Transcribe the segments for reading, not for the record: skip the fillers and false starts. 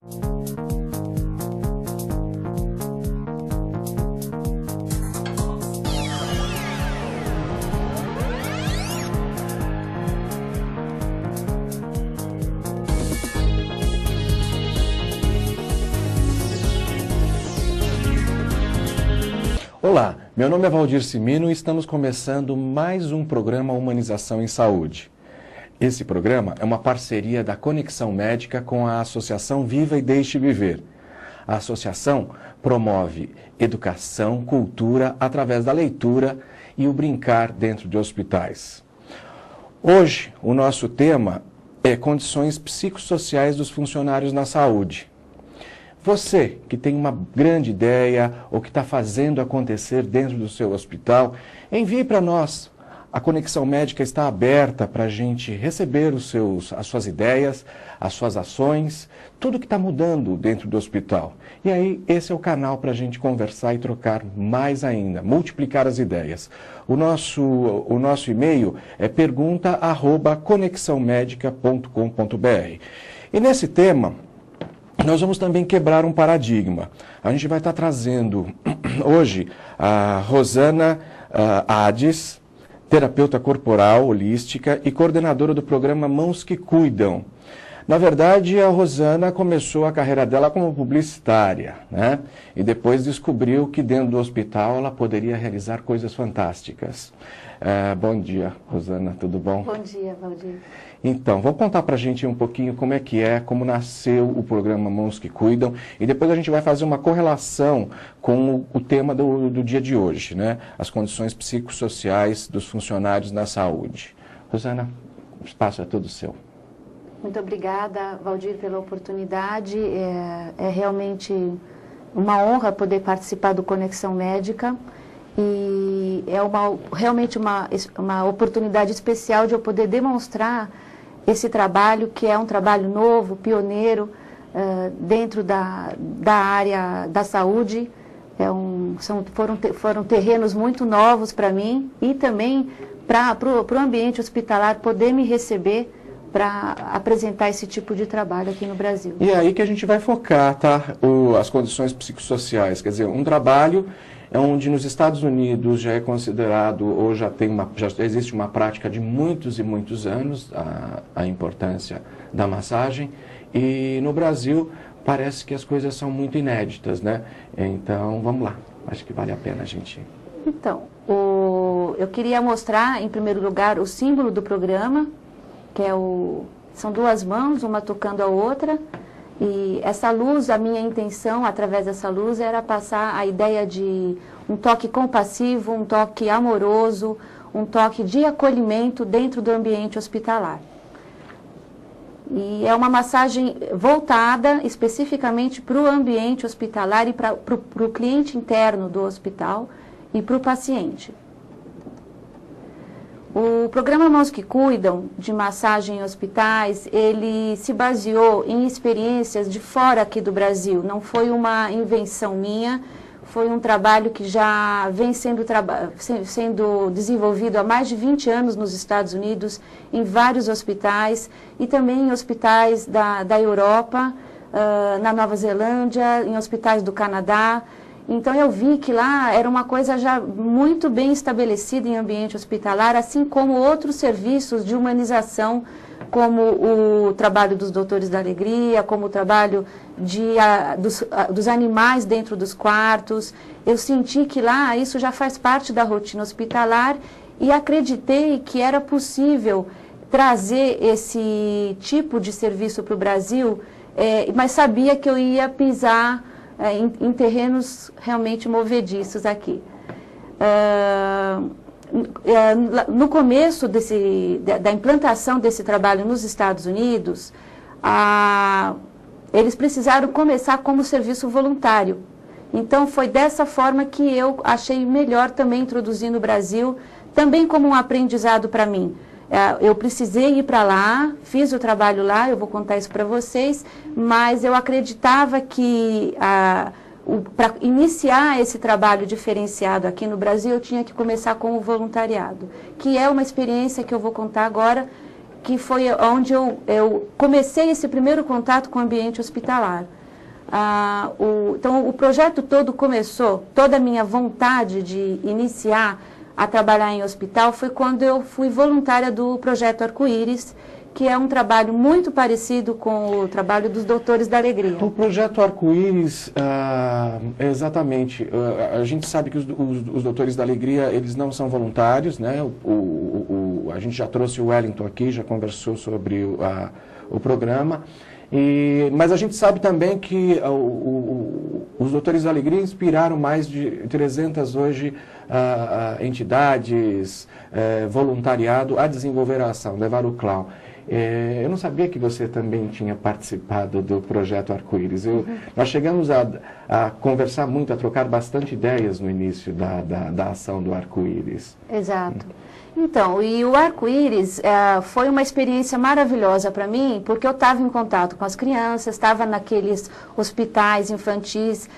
Olá, meu nome é Valdir Cimino e estamos começando mais um programa Humanização em Saúde. Esse programa é uma parceria da Conexão Médica com a Associação Viva e Deixe Viver. A associação promove educação, cultura através da leitura e o brincar dentro de hospitais. Hoje, o nosso tema é condições psicossociais dos funcionários na saúde. Você que tem uma grande ideia ou que está fazendo acontecer dentro do seu hospital, envie para nós. A Conexão Médica está aberta para a gente receber as suas ideias, as suas ações, tudo que está mudando dentro do hospital. E aí, esse é o canal para a gente conversar e trocar mais ainda, multiplicar as ideias. O nosso e-mail é pergunta@conexãomedica.com.br. E nesse tema, nós vamos também quebrar um paradigma. A gente vai estar trazendo hoje a Rosana Ades, terapeuta corporal, holística e coordenadora do programa Mãos que Cuidam. Na verdade, a Rosana começou a carreira dela como publicitária, né? E depois descobriu que dentro do hospital ela poderia realizar coisas fantásticas. Bom dia, Rosana, tudo bom? Bom dia, Valdir. Então, vamos contar pra gente um pouquinho como nasceu o programa Mãos que Cuidam, e depois a gente vai fazer uma correlação com o tema do dia de hoje, né? As condições psicossociais dos funcionários na saúde. Rosana, o espaço é todo seu. Muito obrigada, Valdir, pela oportunidade. É realmente uma honra poder participar do Conexão Médica. E é realmente uma oportunidade especial de eu poder demonstrar esse trabalho, que é um trabalho novo, pioneiro, dentro da área da saúde. Foram terrenos muito novos para mim e também para o ambiente hospitalar poder me receber para apresentar esse tipo de trabalho aqui no Brasil. E é aí que a gente vai focar, tá? As condições psicossociais, quer dizer, um trabalho onde nos Estados Unidos já é considerado, ou já existe uma prática de muitos e muitos anos, a importância da massagem, e no Brasil parece que as coisas são muito inéditas, né? Então, vamos lá, acho que vale a pena a gente... Então, eu queria mostrar, em primeiro lugar, o símbolo do programa, que são duas mãos, uma tocando a outra, e essa luz, a minha intenção, através dessa luz, era passar a ideia de um toque compassivo, um toque amoroso, um toque de acolhimento dentro do ambiente hospitalar. E é uma massagem voltada especificamente para o ambiente hospitalar e para o cliente interno do hospital e para o paciente. O programa Mãos que Cuidam, de massagem em hospitais, ele se baseou em experiências de fora aqui do Brasil. Não foi uma invenção minha, foi um trabalho que já vem sendo desenvolvido há mais de 20 anos nos Estados Unidos, em vários hospitais, e também em hospitais da Europa, na Nova Zelândia, em hospitais do Canadá. Então, eu vi que lá era uma coisa já muito bem estabelecida em ambiente hospitalar, assim como outros serviços de humanização, como o trabalho dos Doutores da Alegria, como o trabalho dos animais dentro dos quartos. Eu senti que lá isso já faz parte da rotina hospitalar e acreditei que era possível trazer esse tipo de serviço para o Brasil, mas sabia que eu ia pisar em terrenos realmente movediços aqui. No começo da implantação desse trabalho nos Estados Unidos, eles precisaram começar como serviço voluntário. Então, foi dessa forma que eu achei melhor também introduzir no Brasil, também como um aprendizado para mim. Eu precisei ir para lá, fiz o trabalho lá, eu vou contar isso para vocês, mas eu acreditava que para iniciar esse trabalho diferenciado aqui no Brasil, eu tinha que começar com o voluntariado, que é uma experiência que eu vou contar agora, que foi onde eu comecei esse primeiro contato com o ambiente hospitalar. Então, o projeto todo começou, toda a minha vontade de iniciar a trabalhar em hospital foi quando eu fui voluntária do Projeto Arco-Íris, que é um trabalho muito parecido com o trabalho dos Doutores da Alegria. O Projeto Arco-Íris, exatamente, a gente sabe que os Doutores da Alegria, eles não são voluntários, né? A gente já trouxe o Wellington aqui, já conversou sobre o programa, mas a gente sabe também que os Doutores da Alegria inspiraram mais de 300 hoje entidades, voluntariado a desenvolver a ação, levar o clown. Eu não sabia que você também tinha participado do Projeto Arco-Íris. Nós chegamos a conversar muito, a trocar bastante ideias no início da ação do Arco-Íris. Exato. Então, e o Arco-Íris foi uma experiência maravilhosa para mim, porque eu estava em contato com as crianças, estava naqueles hospitais infantis,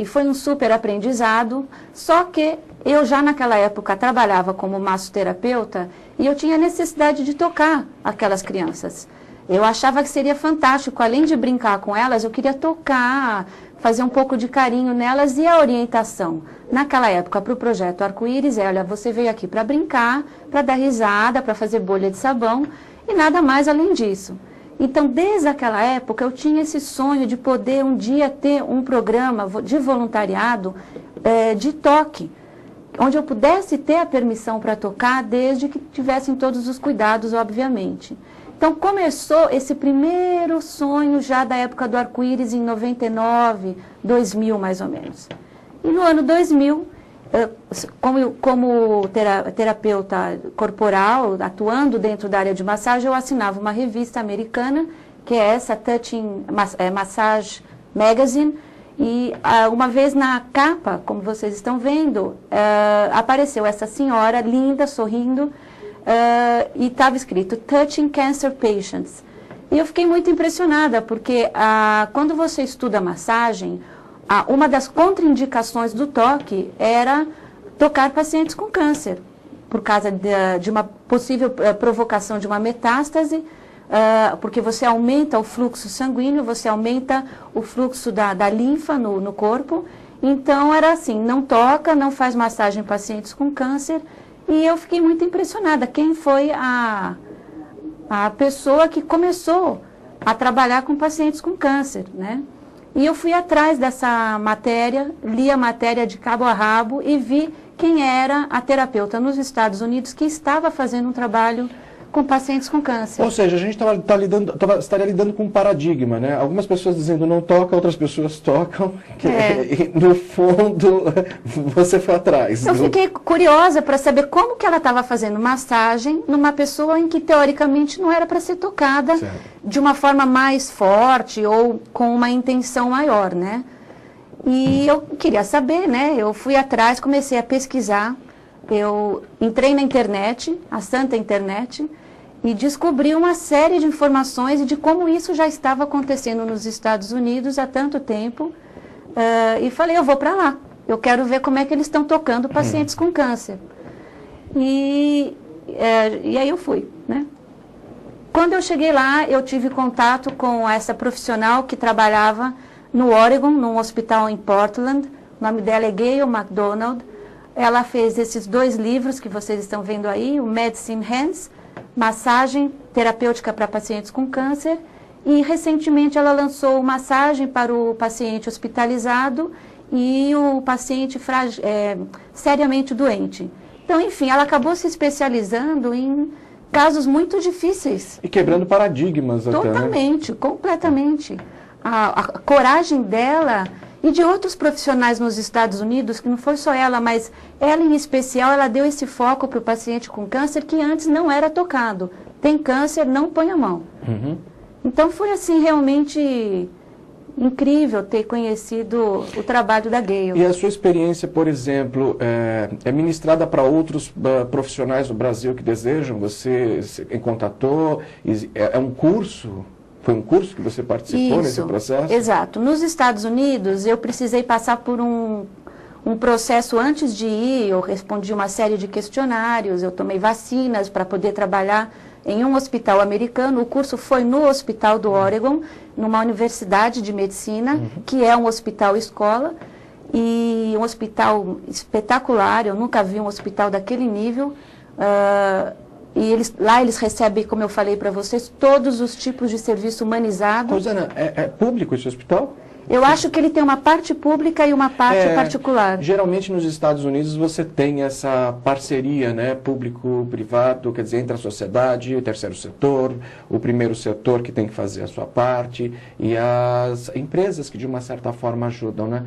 e foi um super aprendizado, só que eu já naquela época trabalhava como massoterapeuta e eu tinha necessidade de tocar aquelas crianças. Eu achava que seria fantástico, além de brincar com elas, eu queria tocar, fazer um pouco de carinho nelas e a orientação. Naquela época, para o Projeto Arco-Íris, olha, você veio aqui para brincar, para dar risada, para fazer bolha de sabão e nada mais além disso. Então, desde aquela época, eu tinha esse sonho de poder um dia ter um programa de voluntariado de toque, onde eu pudesse ter a permissão para tocar, desde que tivessem todos os cuidados, obviamente. Então, começou esse primeiro sonho já da época do Arco-Íris em 99, 2000 mais ou menos. E no ano 2000, como terapeuta corporal, atuando dentro da área de massagem, eu assinava uma revista americana, que é essa Touching Massage Magazine, e uma vez na capa, como vocês estão vendo, apareceu essa senhora linda, sorrindo, e estava escrito Touching Cancer Patients. E eu fiquei muito impressionada, porque quando você estuda massagem, uma das contraindicações do toque era tocar pacientes com câncer, por causa de uma possível provocação de uma metástase, porque você aumenta o fluxo sanguíneo, você aumenta o fluxo da linfa no corpo. Então, era assim, não toca, não faz massagem em pacientes com câncer. E eu fiquei muito impressionada. Quem foi a pessoa que começou a trabalhar com pacientes com câncer, né? E eu fui atrás dessa matéria, li a matéria de cabo a rabo e vi quem era a terapeuta nos Estados Unidos que estava fazendo um trabalho com pacientes com câncer. Ou seja, a gente estaria lidando com um paradigma, né? Algumas pessoas dizendo não toca, outras pessoas tocam. E, no fundo, você foi atrás. Eu fiquei curiosa para saber como que ela estava fazendo massagem numa pessoa em que, teoricamente, não era para ser tocada de uma forma mais forte ou com uma intenção maior, né? E eu queria saber, né? Eu fui atrás, comecei a pesquisar. Eu entrei na internet, a santa internet, e descobri uma série de informações e de como isso já estava acontecendo nos Estados Unidos há tanto tempo. E falei, eu vou para lá. Eu quero ver como é que eles estão tocando pacientes com câncer. E aí eu fui, né? Quando eu cheguei lá, eu tive contato com essa profissional que trabalhava no Oregon, num hospital em Portland. O nome dela é Gayle McDonald. Ela fez esses 2 livros que vocês estão vendo aí, o Medicine Hands, massagem terapêutica para pacientes com câncer, e recentemente ela lançou massagem para o paciente hospitalizado e o paciente seriamente doente. Então, enfim, ela acabou se especializando em casos muito difíceis. E quebrando paradigmas até, totalmente, né? Completamente. A coragem dela e de outros profissionais nos Estados Unidos, que não foi só ela, mas ela em especial, ela deu esse foco para o paciente com câncer que antes não era tocado. Tem câncer, não põe a mão. Então foi assim realmente incrível ter conhecido o trabalho da Gayle. E a sua experiência, por exemplo, é ministrada para outros profissionais do Brasil que desejam? Você contatou? É um curso? Foi um curso que você participou nesse processo? Exato. Nos Estados Unidos, eu precisei passar por um processo antes de ir. Eu respondi uma série de questionários, eu tomei vacinas para poder trabalhar em um hospital americano. O curso foi no Hospital do Oregon, numa universidade de medicina, que é um hospital-escola, e um hospital espetacular. Eu nunca vi um hospital daquele nível. E lá eles recebem, como eu falei para vocês, todos os tipos de serviço humanizado. Rosana, é público esse hospital? Eu acho que ele tem uma parte pública e uma parte particular. Geralmente nos Estados Unidos você tem essa parceria, né, público-privado, quer dizer, entre a sociedade, o terceiro setor, o primeiro setor que tem que fazer a sua parte, e as empresas que de uma certa forma ajudam, né?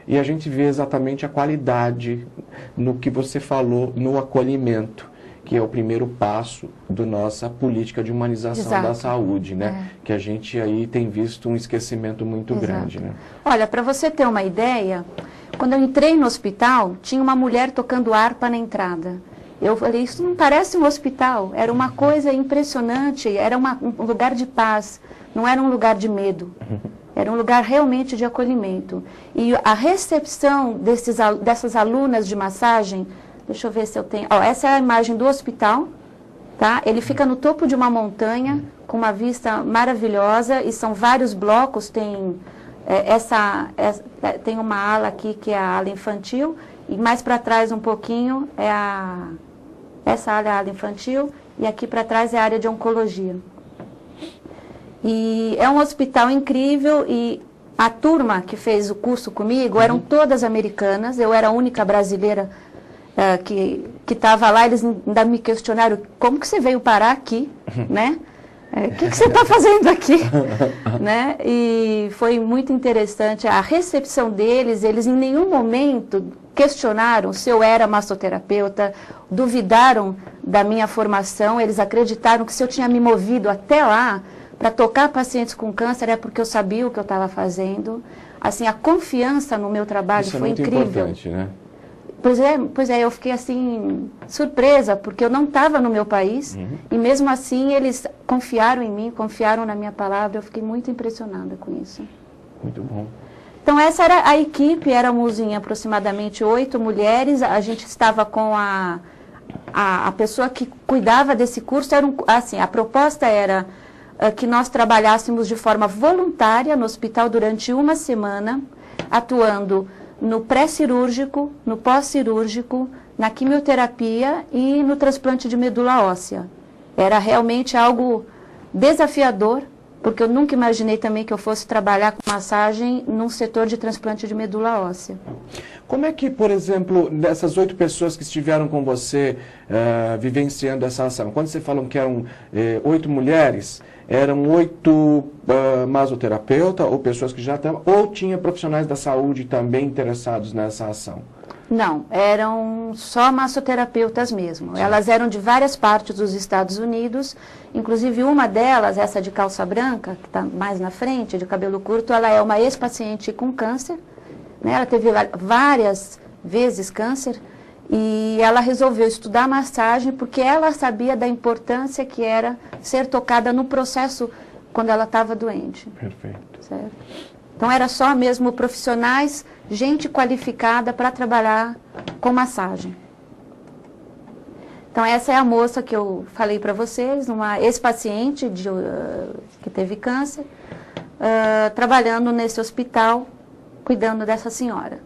E a gente vê exatamente a qualidade no que você falou, no acolhimento, que é o primeiro passo da nossa política de humanização da saúde, né? Que a gente aí tem visto um esquecimento muito grande, né? Olha, para você ter uma ideia, quando eu entrei no hospital, tinha uma mulher tocando harpa na entrada. Eu falei, isso não parece um hospital, era uma coisa impressionante, era um lugar de paz, não era um lugar de medo. Era um lugar realmente de acolhimento. E a recepção dessas alunas de massagem, deixa eu ver se eu tenho... essa é a imagem do hospital, tá? Ele fica no topo de uma montanha, com uma vista maravilhosa, e são vários blocos. Tem, tem uma ala aqui, que é a ala infantil, e mais para trás um pouquinho, essa ala é a ala infantil, e aqui para trás é a área de oncologia. E é um hospital incrível, e a turma que fez o curso comigo eram todas americanas, eu era a única brasileira que estava lá. Eles ainda me questionaram, como que você veio parar aqui, né? O que você está fazendo aqui? Né? E foi muito interessante a recepção deles. Eles em nenhum momento questionaram se eu era massoterapeuta, duvidaram da minha formação. Eles acreditaram que se eu tinha me movido até lá para tocar pacientes com câncer é porque eu sabia o que eu estava fazendo. Assim, a confiança no meu trabalho foi incrível. Isso é muito importante, né? Pois é, eu fiquei assim, surpresa, porque eu não estava no meu país, e mesmo assim eles confiaram em mim, confiaram na minha palavra. Eu fiquei muito impressionada com isso. Muito bom. Então essa era a equipe, éramos em aproximadamente 8 mulheres, a gente estava com a pessoa que cuidava desse curso. Assim, a proposta era que nós trabalhássemos de forma voluntária no hospital durante uma semana, atuando no pré-cirúrgico, no pós-cirúrgico, na quimioterapia e no transplante de medula óssea. Era realmente algo desafiador, porque eu nunca imaginei também que eu fosse trabalhar com massagem num setor de transplante de medula óssea. Como é que, por exemplo, dessas 8 pessoas que estiveram com você vivenciando essa ação, quando você falou que eram 8 mulheres, eram 8 masoterapeutas ou pessoas que já estavam, ou tinha profissionais da saúde também interessados nessa ação? Não, eram só massoterapeutas mesmo. Sim. Elas eram de várias partes dos Estados Unidos, inclusive uma delas, essa de calça branca, que está mais na frente, de cabelo curto, ela é uma ex-paciente com câncer, né? Ela teve várias vezes câncer, e ela resolveu estudar massagem porque ela sabia da importância que era ser tocada no processo quando ela estava doente. Perfeito. Certo? Então era só mesmo profissionais, gente qualificada para trabalhar com massagem. Então essa é a moça que eu falei para vocês, uma ex-paciente que teve câncer, trabalhando nesse hospital, cuidando dessa senhora.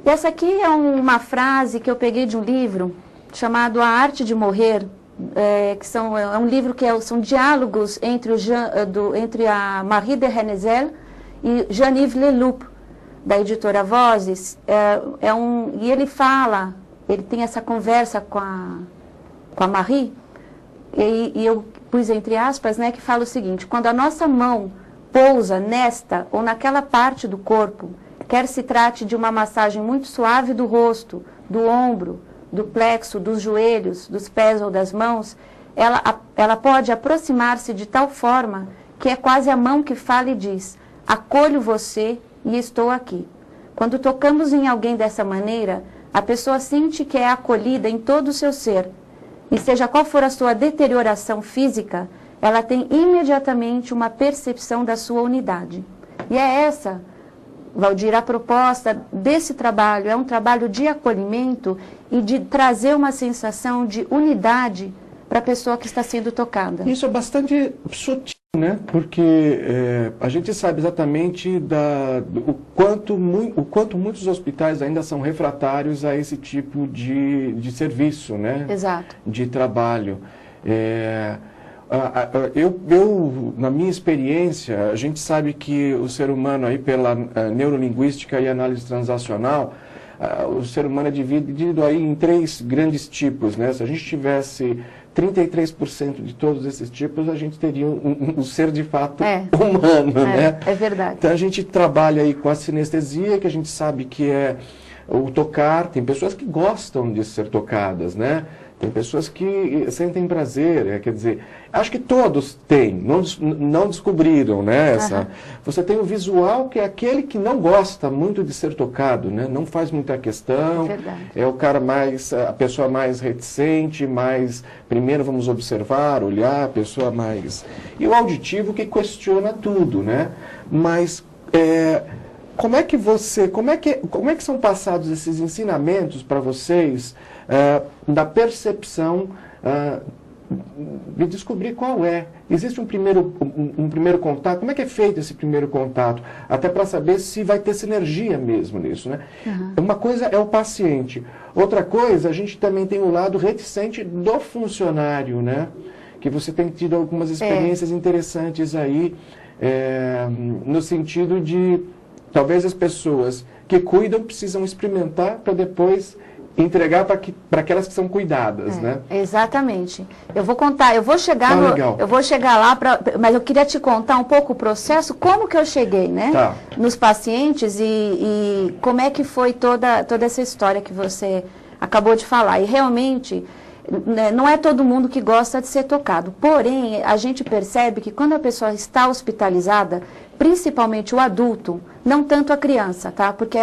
E essa aqui é uma frase que eu peguei de um livro chamado A Arte de Morrer, é um livro que são diálogos entre a Marie de Renezel e Jean-Yves Leloup, da editora Vozes. E ele fala, ele tem essa conversa com a Marie, e eu pus entre aspas, né, que fala o seguinte: quando a nossa mão pousa nesta ou naquela parte do corpo, quer se trate de uma massagem muito suave do rosto, do ombro, do plexo, dos joelhos, dos pés ou das mãos, ela pode aproximar-se de tal forma que é quase a mão que fala e diz: acolho você e estou aqui. Quando tocamos em alguém dessa maneira, a pessoa sente que é acolhida em todo o seu ser. E seja qual for a sua deterioração física, ela tem imediatamente uma percepção da sua unidade. E é essa Valdir, a proposta desse trabalho é um trabalho de acolhimento e de trazer uma sensação de unidade para a pessoa que está sendo tocada. Isso é bastante sutil, né? Porque a gente sabe exatamente o quanto muitos hospitais ainda são refratários a esse tipo de serviço, né? Exato. De trabalho. Na minha experiência, a gente sabe que o ser humano, aí, pela neurolinguística e análise transacional, o ser humano é dividido aí em 3 grandes tipos, né? Se a gente tivesse 33% de todos esses tipos, a gente teria um ser de fato humano, né? É verdade. Então a gente trabalha aí com a sinestesia, que a gente sabe que é o tocar. Tem pessoas que gostam de ser tocadas, né? Tem pessoas que sentem prazer, quer dizer, acho que todos têm, não descobriram, né? Você tem o visual, que é aquele que não gosta muito de ser tocado, né? Não faz muita questão, é o cara a pessoa mais reticente, primeiro vamos observar, olhar, a pessoa mais... E o auditivo que questiona tudo, né? Mas... Como é que são passados esses ensinamentos para vocês da percepção de descobrir qual é? Existe um primeiro contato? Como é que é feito esse primeiro contato? Até para saber se vai ter sinergia mesmo nisso, né? Uma coisa é o paciente. Outra coisa, a gente também tem o lado reticente do funcionário, né? Que você tem tido algumas experiências interessantes aí, no sentido de... Talvez as pessoas que cuidam precisam experimentar para depois entregar para aquelas que são cuidadas, né? Exatamente. Eu vou chegar lá, mas eu queria te contar um pouco o processo, como que eu cheguei, né? Nos pacientes e como é que foi toda essa história que você acabou de falar. E realmente, não é todo mundo que gosta de ser tocado. Porém, a gente percebe que quando a pessoa está hospitalizada, principalmente o adulto, não tanto a criança, tá? Porque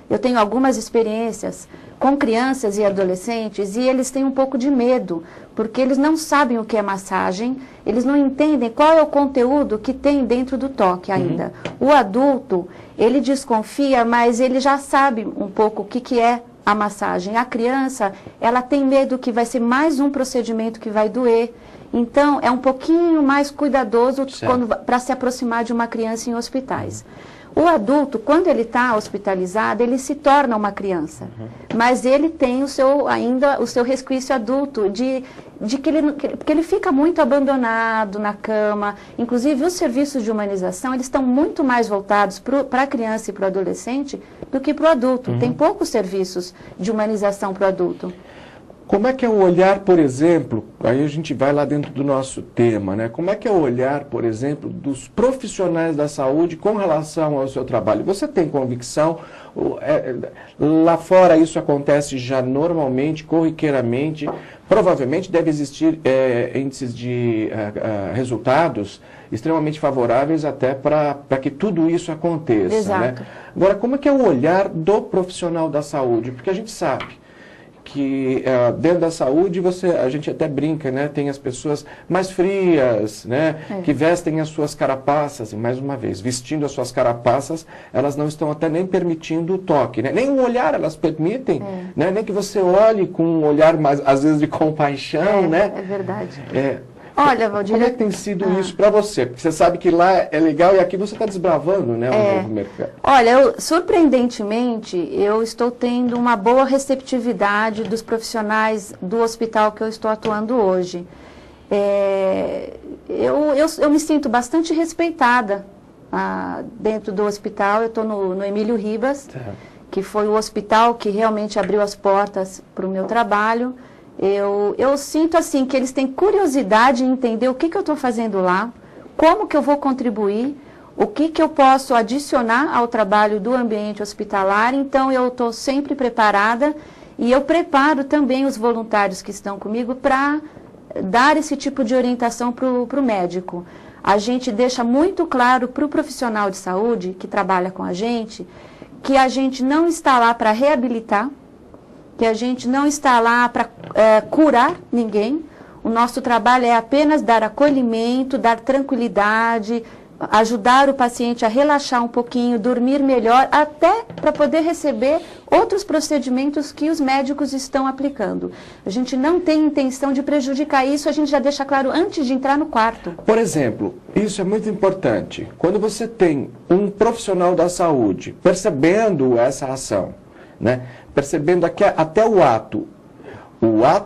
eu tenho algumas experiências com crianças e adolescentes e eles têm um pouco de medo, porque eles não sabem o que é massagem, eles não entendem qual é o conteúdo que tem dentro do toque ainda. O adulto, ele desconfia, mas ele já sabe um pouco o que é a massagem. A criança, ela tem medo que vai ser mais um procedimento que vai doer. Então, é um pouquinho mais cuidadoso para se aproximar de uma criança em hospitais. O adulto, quando ele está hospitalizado, ele se torna uma criança. Mas ele tem ainda o seu resquício adulto, porque ele fica muito abandonado na cama. Inclusive, os serviços de humanização, eles estão muito mais voltados para a criança e para o adolescente do que para o adulto. Tem poucos serviços de humanização para o adulto. Como é que é o olhar, por exemplo, aí a gente vai lá dentro do nosso tema, né? Como é que é o olhar, por exemplo, dos profissionais da saúde com relação ao seu trabalho? Você tem convicção? Lá fora isso acontece já normalmente, corriqueiramente, provavelmente deve existir índices de resultados extremamente favoráveis até para que tudo isso aconteça. Exato. Né? Agora, como é que é o olhar do profissional da saúde? Porque a gente sabe que dentro da saúde a gente até brinca, né? Tem as pessoas mais frias, né? Que vestem as suas carapaças, e mais uma vez, vestindo as suas carapaças, elas não estão até nem permitindo o toque, né? Nem um olhar elas permitem, né? Nem que você olhe com um olhar mais, às vezes, de compaixão, né? É verdade. Olha, Valdir, como é que tem sido isso para você? Porque você sabe que lá é legal e aqui você está desbravando, né, o novo mercado. Olha, surpreendentemente, eu estou tendo uma boa receptividade dos profissionais do hospital que eu estou atuando hoje. Eu me sinto bastante respeitada dentro do hospital. Eu estou no Emílio Ribas, que foi o hospital que realmente abriu as portas para o meu trabalho. Eu sinto assim que eles têm curiosidade em entender o que eu estou fazendo lá, como que eu vou contribuir, o que eu posso adicionar ao trabalho do ambiente hospitalar. Então, eu estou sempre preparada e eu preparo também os voluntários que estão comigo para dar esse tipo de orientação para o médico. A gente deixa muito claro para o profissional de saúde que trabalha com a gente que a gente não está lá para reabilitar, que a gente não está lá para curar ninguém. O nosso trabalho é apenas dar acolhimento, dar tranquilidade, ajudar o paciente a relaxar um pouquinho, dormir melhor, até para poder receber outros procedimentos que os médicos estão aplicando. A gente não tem intenção de prejudicar isso, a gente já deixa claro antes de entrar no quarto. Por exemplo, isso é muito importante. Quando você tem um profissional da saúde percebendo essa ação, né, percebendo até o ato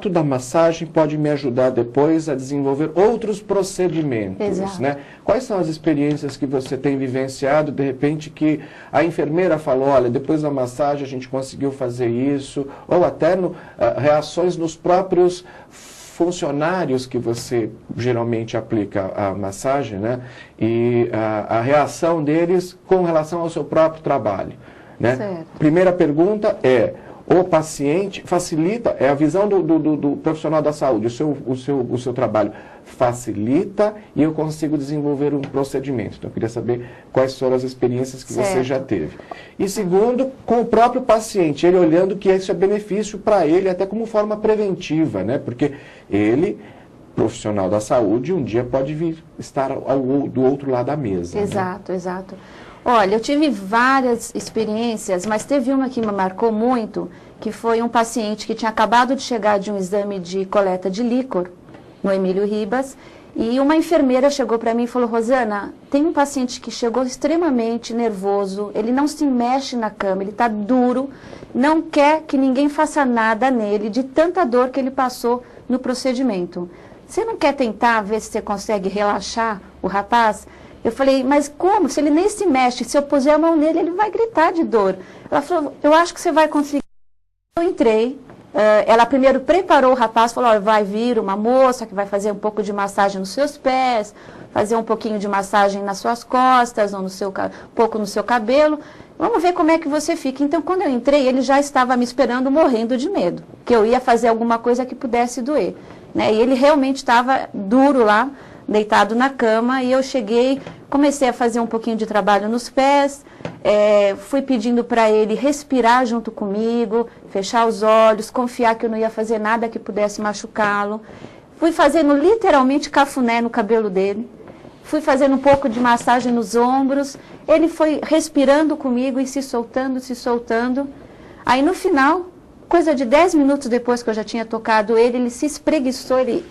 da massagem pode me ajudar depois a desenvolver outros procedimentos, né? Quais são as experiências que você tem vivenciado, de repente, que a enfermeira falou, olha, depois da massagem a gente conseguiu fazer isso, ou até reações nos próprios funcionários que você geralmente aplica a massagem, né? E a reação deles com relação ao seu próprio trabalho, né? Certo. Primeira pergunta é: o paciente facilita, é a visão do profissional da saúde, o seu trabalho facilita e eu consigo desenvolver um procedimento. Então, eu queria saber quais foram as experiências que você já teve. E segundo, com o próprio paciente, ele olhando que isso é benefício para ele, até como forma preventiva, né? Porque ele, profissional da saúde, um dia pode vir estar do outro lado da mesa. Exato, né? Exato. Olha, eu tive várias experiências, mas teve uma que me marcou muito, que foi um paciente que tinha acabado de chegar de um exame de coleta de líquor no Emílio Ribas, e uma enfermeira chegou para mim e falou, Rosana, tem um paciente que chegou extremamente nervoso, ele não se mexe na cama, ele está duro, não quer que ninguém faça nada nele, de tanta dor que ele passou no procedimento. Você não quer tentar ver se você consegue relaxar o rapaz? Eu falei, mas como? Se ele nem se mexe, se eu puser a mão nele, ele vai gritar de dor. Ela falou, eu acho que você vai conseguir. Eu entrei, ela primeiro preparou o rapaz, falou, vai vir uma moça que vai fazer um pouco de massagem nos seus pés, fazer um pouquinho de massagem nas suas costas, ou um pouco no seu cabelo. Vamos ver como é que você fica. Então, quando eu entrei, ele já estava me esperando morrendo de medo, que eu ia fazer alguma coisa que pudesse doer, né? E ele realmente estava duro lá, deitado na cama, e eu cheguei, comecei a fazer um pouquinho de trabalho nos pés, fui pedindo para ele respirar junto comigo, fechar os olhos, confiar que eu não ia fazer nada que pudesse machucá-lo. Fui fazendo literalmente cafuné no cabelo dele, fui fazendo um pouco de massagem nos ombros, ele foi respirando comigo e se soltando, se soltando. Aí no final, coisa de 10 minutos depois que eu já tinha tocado ele se espreguiçou, ele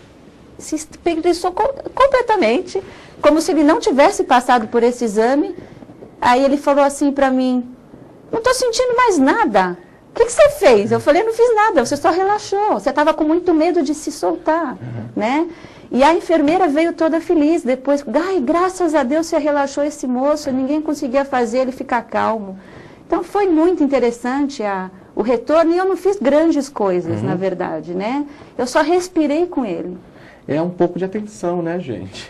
se espreguiçou completamente, como se ele não tivesse passado por esse exame. Aí ele falou assim para mim, não estou sentindo mais nada. O que você fez? Eu falei, não fiz nada, você só relaxou, você estava com muito medo de se soltar, né? E a enfermeira veio toda feliz depois, graças a Deus você relaxou esse moço, ninguém conseguia fazer ele ficar calmo. Então foi muito interessante o retorno, e eu não fiz grandes coisas, na verdade, né? Eu só respirei com ele. É um pouco de atenção, né, gente?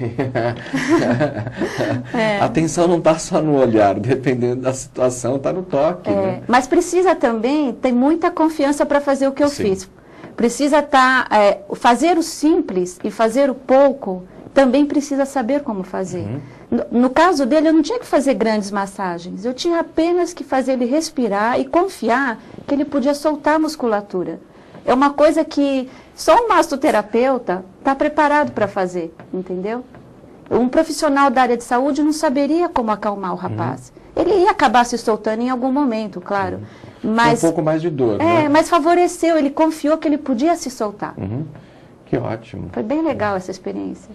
A atenção não está só no olhar, dependendo da situação, está no toque. Né? Mas precisa também ter muita confiança para fazer o que eu fiz. Precisa fazer o simples e fazer o pouco, também precisa saber como fazer. No caso dele, eu não tinha que fazer grandes massagens, eu tinha apenas que fazer ele respirar e confiar que ele podia soltar a musculatura. É uma coisa que só um massoterapeuta está preparado para fazer, entendeu? Um profissional da área de saúde não saberia como acalmar o rapaz. Ele ia acabar se soltando em algum momento, claro. Mas, um pouco mais de dor, né? Mas favoreceu, ele confiou que ele podia se soltar. Que ótimo. Foi bem legal essa experiência.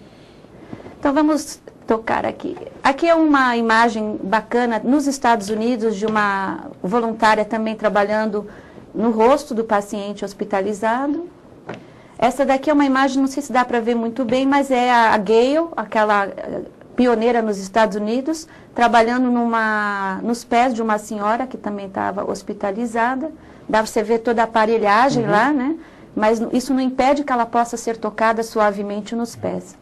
Então vamos tocar aqui. Aqui é uma imagem bacana nos Estados Unidos de uma voluntária também trabalhando no rosto do paciente hospitalizado. Essa daqui é uma imagem, não sei se dá para ver muito bem, mas é a Gail, aquela pioneira nos Estados Unidos, trabalhando nos pés de uma senhora que também estava hospitalizada. Dá para você ver toda a aparelhagem lá, né? Mas isso não impede que ela possa ser tocada suavemente nos pés.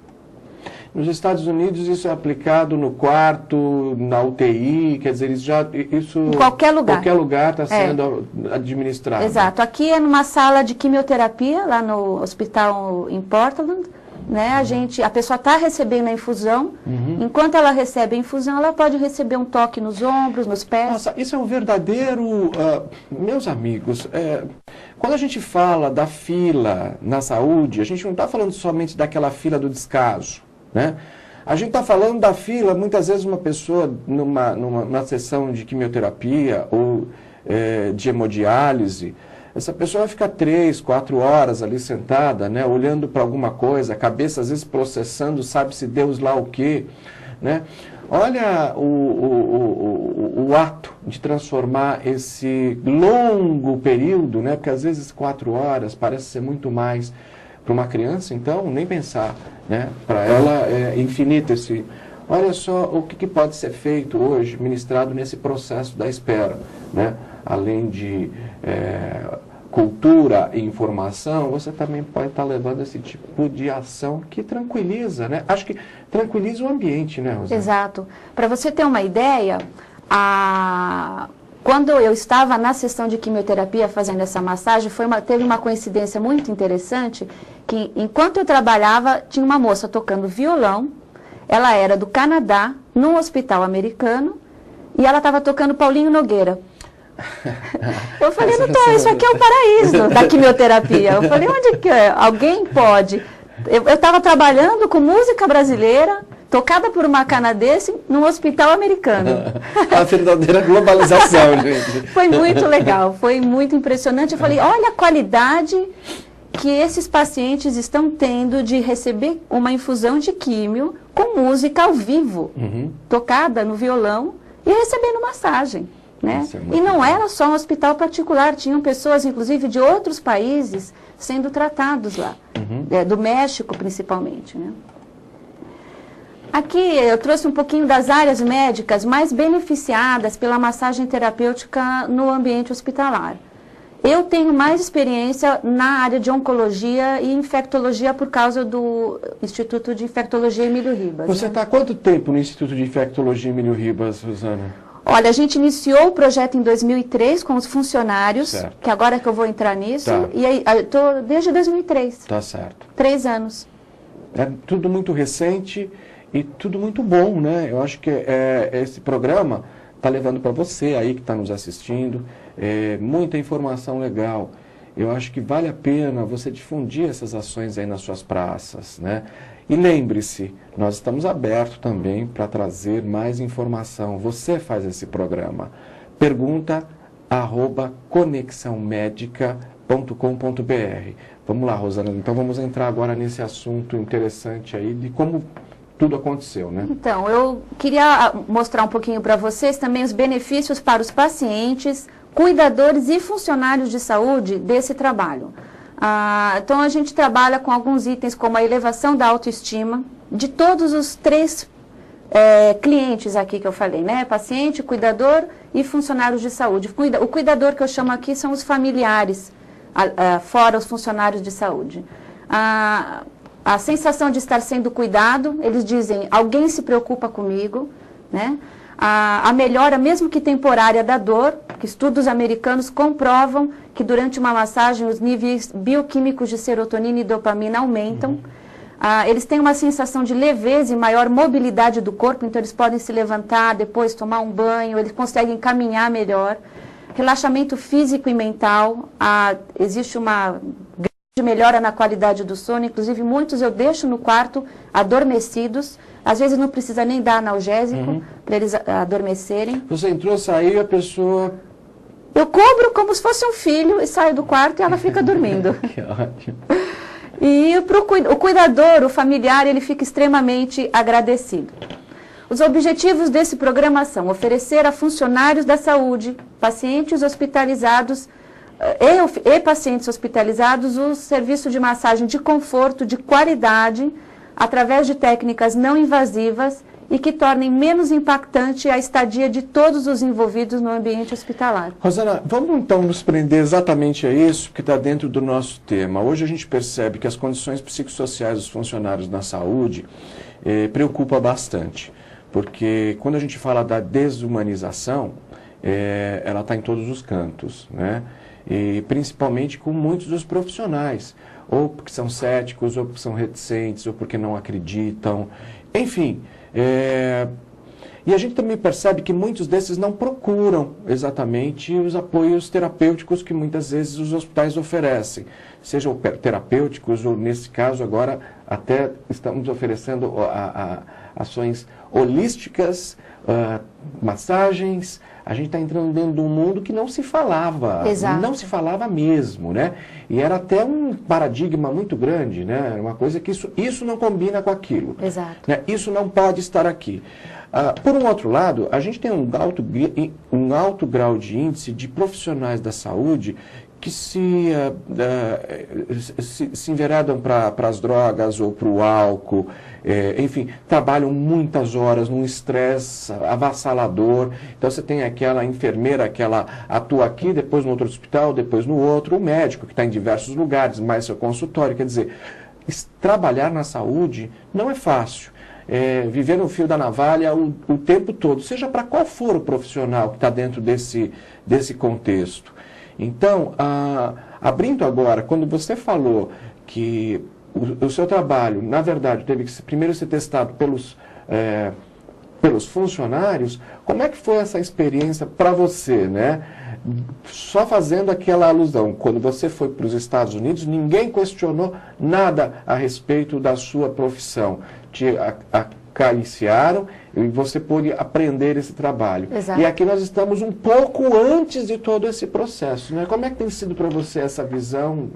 Nos Estados Unidos isso é aplicado no quarto, na UTI, quer dizer, isso em qualquer lugar. Qualquer lugar está sendo administrado. Exato. Aqui é numa sala de quimioterapia, lá no hospital em Portland, né? A pessoa está recebendo a infusão, enquanto ela recebe a infusão, ela pode receber um toque nos ombros, nos pés. Nossa, isso é um verdadeiro... meus amigos, quando a gente fala da fila na saúde, a gente não está falando somente daquela fila do descaso, né? A gente está falando da fila, muitas vezes uma pessoa numa sessão de quimioterapia ou de hemodiálise, essa pessoa vai ficar 3, 4 horas ali sentada, né, olhando para alguma coisa, a cabeça às vezes processando, sabe-se Deus lá o quê, né? Olha o ato de transformar esse longo período, né, porque às vezes 4 horas parece ser muito mais para uma criança, então nem pensar, né, para ela é infinito esse... Olha só o que pode ser feito hoje, ministrado nesse processo da espera, né? Além de cultura e informação, você também pode estar levando esse tipo de ação que tranquiliza, né? Acho que tranquiliza o ambiente, né, Rosana? Exato. Para você ter uma ideia, quando eu estava na sessão de quimioterapia fazendo essa massagem, teve uma coincidência muito interessante, que enquanto eu trabalhava, tinha uma moça tocando violão, ela era do Canadá, num hospital americano, e ela estava tocando Paulinho Nogueira. Eu falei, doutor, isso aqui é o paraíso da quimioterapia. Eu falei, onde que é? Alguém pode? Eu estava trabalhando com música brasileira, tocada por uma canadense, num hospital americano. A verdadeira globalização, gente. Foi muito legal, foi muito impressionante. Eu falei, olha a qualidade que esses pacientes estão tendo de receber uma infusão de químio com música ao vivo, tocada no violão e recebendo massagem. Né? E não era só um hospital particular, tinham pessoas, inclusive, de outros países sendo tratados lá, do México principalmente. Né? Aqui eu trouxe um pouquinho das áreas médicas mais beneficiadas pela massagem terapêutica no ambiente hospitalar. Eu tenho mais experiência na área de oncologia e infectologia por causa do Instituto de Infectologia Emílio Ribas. Você está há quanto tempo no Instituto de Infectologia Emílio Ribas, Rosana? Olha, a gente iniciou o projeto em 2003 com os funcionários, certo. Que agora é que eu vou entrar nisso, tá. E aí, eu estou desde 2003. Tá certo. 3 anos. É tudo muito recente e tudo muito bom, né? Eu acho que esse programa está levando para você aí que está nos assistindo muita informação legal. Eu acho que vale a pena você difundir essas ações aí nas suas praças, né? E lembre-se, nós estamos abertos também para trazer mais informação. Você faz esse programa. Pergunta @conexãomedica.com.br. Vamos lá, Rosana. Então vamos entrar agora nesse assunto interessante aí de como tudo aconteceu, né? Então, eu queria mostrar um pouquinho para vocês também os benefícios para os pacientes, cuidadores e funcionários de saúde desse trabalho. Então, a gente trabalha com alguns itens como a elevação da autoestima de todos os 3 clientes aqui que eu falei, né? Paciente, cuidador e funcionários de saúde. O cuidador que eu chamo aqui são os familiares, fora os funcionários de saúde. A sensação de estar sendo cuidado, eles dizem, alguém se preocupa comigo, né? A melhora, mesmo que temporária, da dor, que estudos americanos comprovam que durante uma massagem os níveis bioquímicos de serotonina e dopamina aumentam. Eles têm uma sensação de leveza e maior mobilidade do corpo, então eles podem se levantar, depois tomar um banho, eles conseguem caminhar melhor. Relaxamento físico e mental, existe uma grande melhora na qualidade do sono, inclusive muitos eu deixo no quarto adormecidos, às vezes não precisa nem dar analgésico para eles adormecerem. Você entrou, saiu, a pessoa... Eu cobro como se fosse um filho e saio do quarto e ela fica dormindo. Que ótimo. E o cuidador, o familiar, ele fica extremamente agradecido. Os objetivos desse programa são oferecer a funcionários da saúde, pacientes hospitalizados e pacientes hospitalizados o serviço de massagem de conforto, de qualidade, através de técnicas não invasivas e que tornem menos impactante a estadia de todos os envolvidos no ambiente hospitalar. Rosana, vamos então nos prender exatamente a isso que está dentro do nosso tema. Hoje a gente percebe que as condições psicossociais dos funcionários na saúde preocupa bastante, porque quando a gente fala da desumanização, ela está em todos os cantos, né? E principalmente com muitos dos profissionais, ou porque são céticos, ou porque são reticentes, ou porque não acreditam, enfim. E a gente também percebe que muitos desses não procuram exatamente os apoios terapêuticos que muitas vezes os hospitais oferecem, sejam terapêuticos ou, nesse caso, agora até estamos oferecendo ações holísticas, massagens. A gente está entrando dentro de um mundo que não se falava, Exato. não se falava mesmo, né? E era até um paradigma muito grande, né? Era uma coisa que isso não combina com aquilo. Exato. Né? Isso não pode estar aqui. Por um outro lado, a gente tem um alto grau de índice de profissionais da saúde que se enveredam para as drogas ou para o álcool, enfim, trabalham muitas horas num estresse avassalador. Então você tem aquela enfermeira que ela atua aqui, depois no outro hospital, depois no outro, o médico que está em diversos lugares, mais seu consultório. Quer dizer, trabalhar na saúde não é fácil. Viver no fio da navalha o tempo todo, seja para qual for o profissional que está dentro desse contexto. Então, abrindo agora, quando você falou que o seu trabalho, na verdade, teve que primeiro ser testado pelos funcionários, como é que foi essa experiência para você, né? Só fazendo aquela alusão, quando você foi para os Estados Unidos, ninguém questionou nada a respeito da sua profissão. Te acariciaram e você pôde aprender esse trabalho. Exato. E aqui nós estamos um pouco antes de todo esse processo, né? Como é que tem sido para você essa visão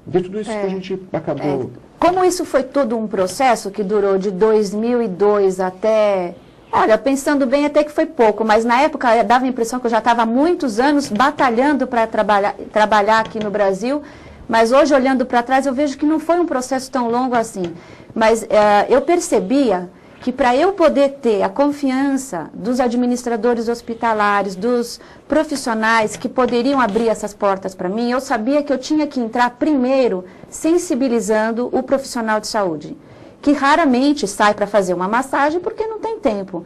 de tudo isso que a gente acabou... Como isso foi todo um processo que durou de 2002 até... Olha, pensando bem, até que foi pouco, mas na época dava a impressão que eu já estava há muitos anos batalhando para trabalhar aqui no Brasil, mas hoje, olhando para trás, eu vejo que não foi um processo tão longo assim. Mas eu percebia que para eu poder ter a confiança dos administradores hospitalares, dos profissionais que poderiam abrir essas portas para mim, eu sabia que eu tinha que entrar primeiro sensibilizando o profissional de saúde, que raramente sai para fazer uma massagem porque não tem tempo.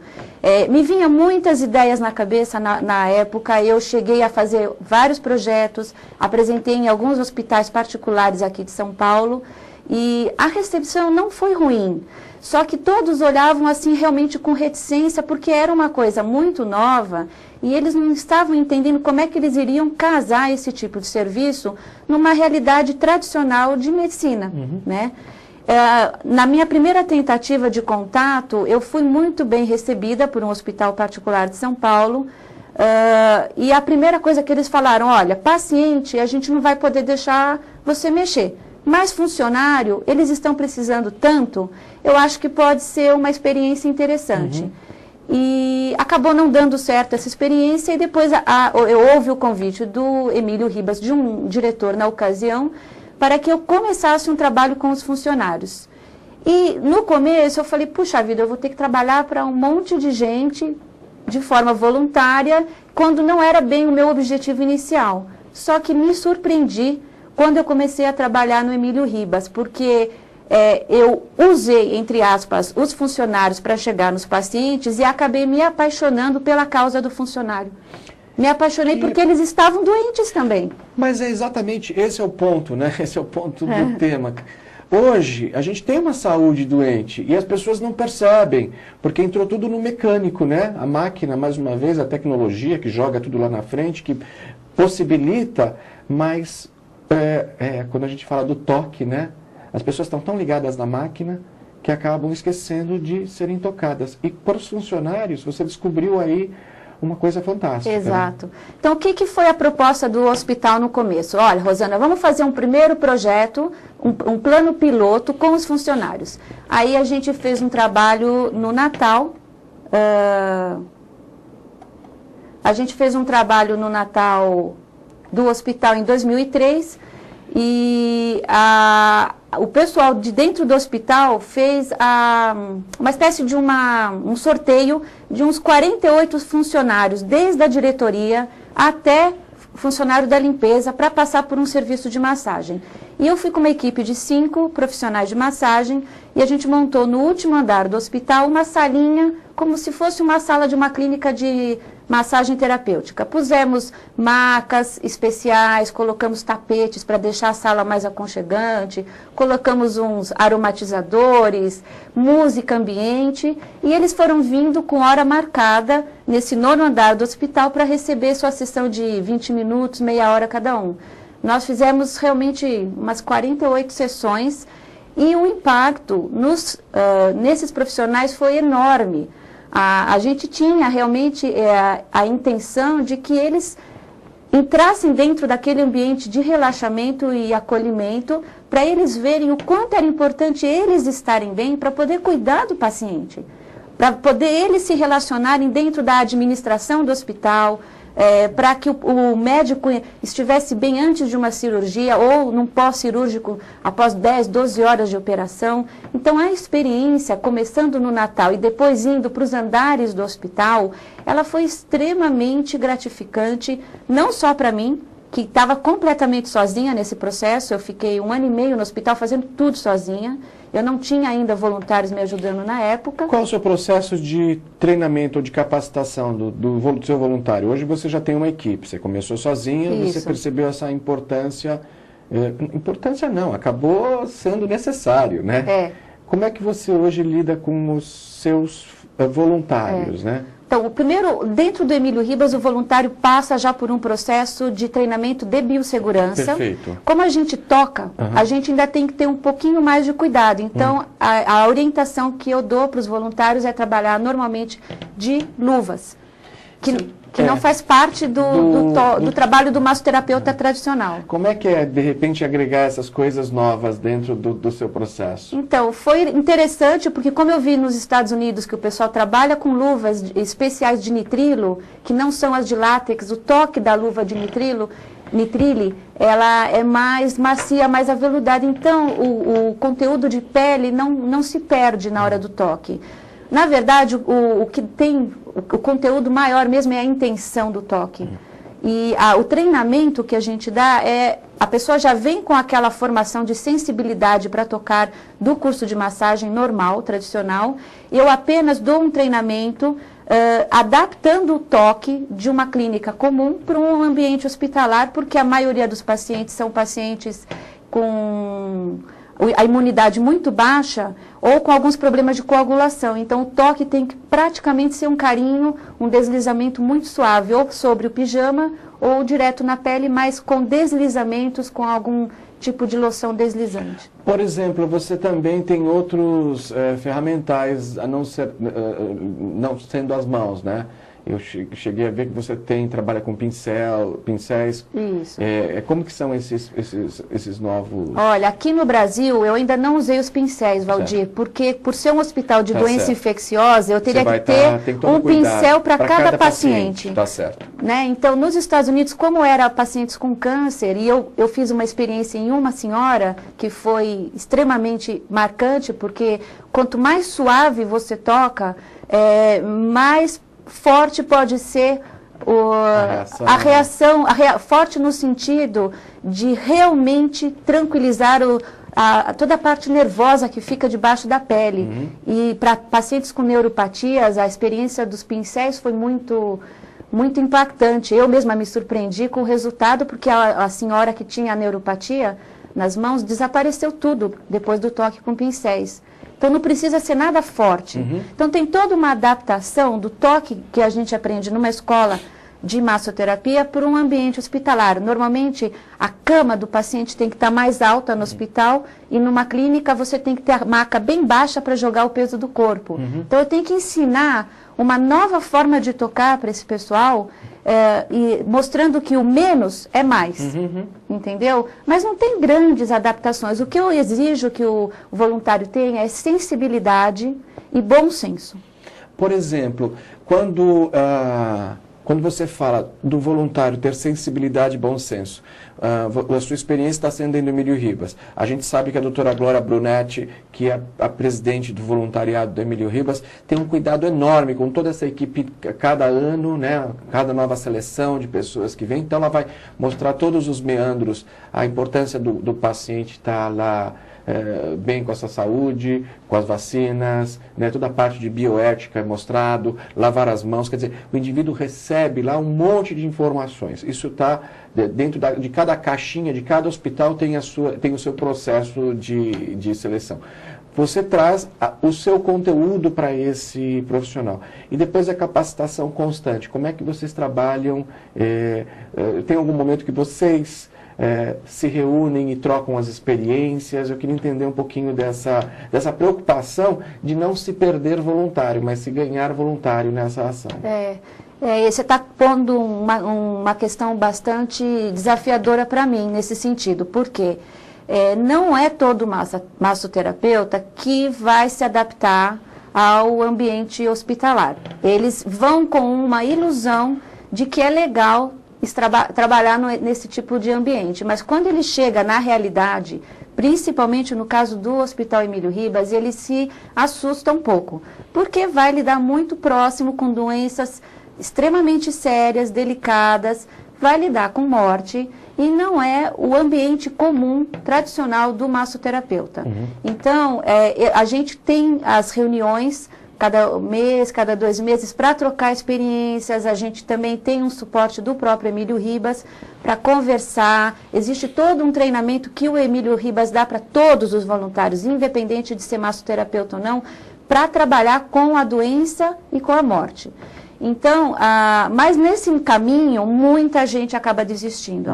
Me vinha muitas ideias na cabeça na época, eu cheguei a fazer vários projetos, apresentei em alguns hospitais particulares aqui de São Paulo, e a recepção não foi ruim, só que todos olhavam assim realmente com reticência, porque era uma coisa muito nova, e eles não estavam entendendo como é que eles iriam casar esse tipo de serviço numa realidade tradicional de medicina, né? Na minha primeira tentativa de contato, eu fui muito bem recebida por um hospital particular de São Paulo, e a primeira coisa que eles falaram, olha, paciente, a gente não vai poder deixar você mexer, mas funcionário, eles estão precisando tanto, eu acho que pode ser uma experiência interessante. E acabou não dando certo essa experiência, e depois houve o convite do Emílio Ribas, de um diretor na ocasião, para que eu começasse um trabalho com os funcionários. E no começo eu falei, puxa vida, eu vou ter que trabalhar para um monte de gente de forma voluntária, quando não era bem o meu objetivo inicial. Só que me surpreendi quando eu comecei a trabalhar no Emílio Ribas, porque eu usei, entre aspas, os funcionários para chegar nos pacientes e acabei me apaixonando pela causa do funcionário. Me apaixonei porque eles estavam doentes também. Mas exatamente esse é o ponto, né? Esse é o ponto do tema. Hoje, a gente tem uma saúde doente e as pessoas não percebem, porque entrou tudo no mecânico, né? A máquina, mais uma vez, a tecnologia que joga tudo lá na frente, que possibilita, mas quando a gente fala do toque, né? As pessoas estão tão ligadas na máquina que acabam esquecendo de serem tocadas. E para os funcionários, você descobriu aí uma coisa fantástica. Exato. Né? Então, o que foi a proposta do hospital no começo? Olha, Rosana, vamos fazer um primeiro projeto, um plano piloto com os funcionários. Aí a gente fez um trabalho no Natal. A gente fez um trabalho no Natal do hospital em 2003 e o pessoal de dentro do hospital fez uma espécie de um sorteio de uns 48 funcionários, desde a diretoria até funcionário da limpeza, para passar por um serviço de massagem. E eu fui com uma equipe de 5 profissionais de massagem e a gente montou no último andar do hospital uma salinha, como se fosse uma sala de uma clínica de massagem terapêutica. Pusemos macas especiais, colocamos tapetes para deixar a sala mais aconchegante, colocamos uns aromatizadores, música ambiente, e eles foram vindo com hora marcada nesse 9º andar do hospital para receber sua sessão de 20 minutos, meia hora cada um. Nós fizemos realmente umas 48 sessões E o impacto nesses profissionais foi enorme. A gente tinha realmente a intenção de que eles entrassem dentro daquele ambiente de relaxamento e acolhimento, para eles verem o quanto era importante eles estarem bem para poder cuidar do paciente, para poder eles se relacionarem dentro da administração do hospital, para que o médico estivesse bem antes de uma cirurgia ou num pós-cirúrgico após 10, 12 horas de operação. Então, a experiência, começando no Natal e depois indo para os andares do hospital, ela foi extremamente gratificante, não só para mim, que estava completamente sozinha nesse processo. Eu fiquei 1 ano e meio no hospital fazendo tudo sozinha. Eu não tinha ainda voluntários me ajudando na época. Qual é o seu processo de treinamento ou de capacitação do seu voluntário? Hoje você já tem uma equipe, você começou sozinha, Isso. Você percebeu essa importância. Importância não, acabou sendo necessário, né? Como é que você hoje lida com os seus voluntários, né? Então, dentro do Emílio Ribas, o voluntário passa já por um processo de treinamento de biossegurança. Perfeito. Como a gente toca, a gente ainda tem que ter um pouquinho mais de cuidado. Então, a orientação que eu dou para os voluntários é trabalhar normalmente de luvas, que não faz parte do trabalho do massoterapeuta tradicional. Como é que é, de repente, agregar essas coisas novas dentro do seu processo? Então, foi interessante, porque como eu vi nos Estados Unidos que o pessoal trabalha com luvas especiais de nitrilo, que não são as de látex, o toque da luva de nitrile, ela é mais macia, mais aveludada. Então, o conteúdo de pele não se perde na hora do toque. Na verdade, o que tem o conteúdo maior mesmo é a intenção do toque. E o treinamento que a gente dá a pessoa já vem com aquela formação de sensibilidade para tocar do curso de massagem normal, tradicional. Eu apenas dou um treinamento adaptando o toque de uma clínica comum para um ambiente hospitalar, porque a maioria dos pacientes são pacientes com a imunidade muito baixa ou com alguns problemas de coagulação. Então, o toque tem que praticamente ser um carinho, um deslizamento muito suave, ou sobre o pijama, ou direto na pele, mas com deslizamentos, com algum tipo de loção deslizante. Por exemplo, você também tem outros ferramentais, a não sendo as mãos, né? Eu cheguei a ver que você trabalha com pincéis. Isso. Como que são esses novos... Olha, aqui no Brasil eu ainda não usei os pincéis, Valdir, porque por ser um hospital de doença infecciosa, eu teria que ter um pincel para cada paciente. Tá certo. Né? Então, nos Estados Unidos, como era pacientes com câncer, e eu fiz uma experiência em uma senhora que foi extremamente marcante, porque quanto mais suave você toca, mais forte pode ser a reação, forte no sentido de realmente tranquilizar toda a parte nervosa que fica debaixo da pele. E para pacientes com neuropatias, a experiência dos pincéis foi muito impactante. Eu mesma me surpreendi com o resultado, porque a senhora que tinha a neuropatia nas mãos desapareceu tudo depois do toque com pincéis. Então, não precisa ser nada forte. Então, tem toda uma adaptação do toque que a gente aprende numa escola de massoterapia para um ambiente hospitalar. Normalmente, a cama do paciente tem que estar mais alta no hospital e numa clínica você tem que ter a maca bem baixa para jogar o peso do corpo. Então, eu tenho que ensinar uma nova forma de tocar para esse pessoal, e mostrando que o menos é mais, entendeu? Mas não tem grandes adaptações. O que eu exijo que o voluntário tenha é sensibilidade e bom senso. Por exemplo, quando você fala do voluntário ter sensibilidade e bom senso, a sua experiência está sendo em Emílio Ribas. A gente sabe que a doutora Glória Brunetti, que é a presidente do voluntariado do Emílio Ribas, tem um cuidado enorme com toda essa equipe, cada ano, né, cada nova seleção de pessoas que vem. Então, ela vai mostrar todos os meandros, a importância do paciente estar lá bem com a sua saúde, com as vacinas, né, toda a parte de bioética é mostrado, lavar as mãos, quer dizer, o indivíduo recebe lá um monte de informações. Isso está dentro de cada caixinha, de cada hospital tem o seu processo de seleção. Você traz o seu conteúdo para esse profissional. E depois a capacitação constante. Como é que vocês trabalham? Tem algum momento que vocês se reúnem e trocam as experiências. Eu queria entender um pouquinho dessa preocupação de não se perder voluntário, mas se ganhar voluntário nessa ação. Você está pondo uma questão bastante desafiadora para mim nesse sentido, porque não é todo massoterapeuta que vai se adaptar ao ambiente hospitalar. Eles vão com uma ilusão de que é legal trabalhar nesse tipo de ambiente, mas quando ele chega na realidade, principalmente no caso do Hospital Emílio Ribas, ele se assusta um pouco, porque vai lidar muito próximo com doenças extremamente sérias, delicadas, vai lidar com morte e não é o ambiente comum, tradicional do massoterapeuta. Então, a gente tem as reuniões cada mês, cada 2 meses, para trocar experiências. A gente também tem um suporte do próprio Emílio Ribas para conversar. Existe todo um treinamento que o Emílio Ribas dá para todos os voluntários, independente de ser massoterapeuta ou não, para trabalhar com a doença e com a morte. Então, mas nesse caminho, muita gente acaba desistindo,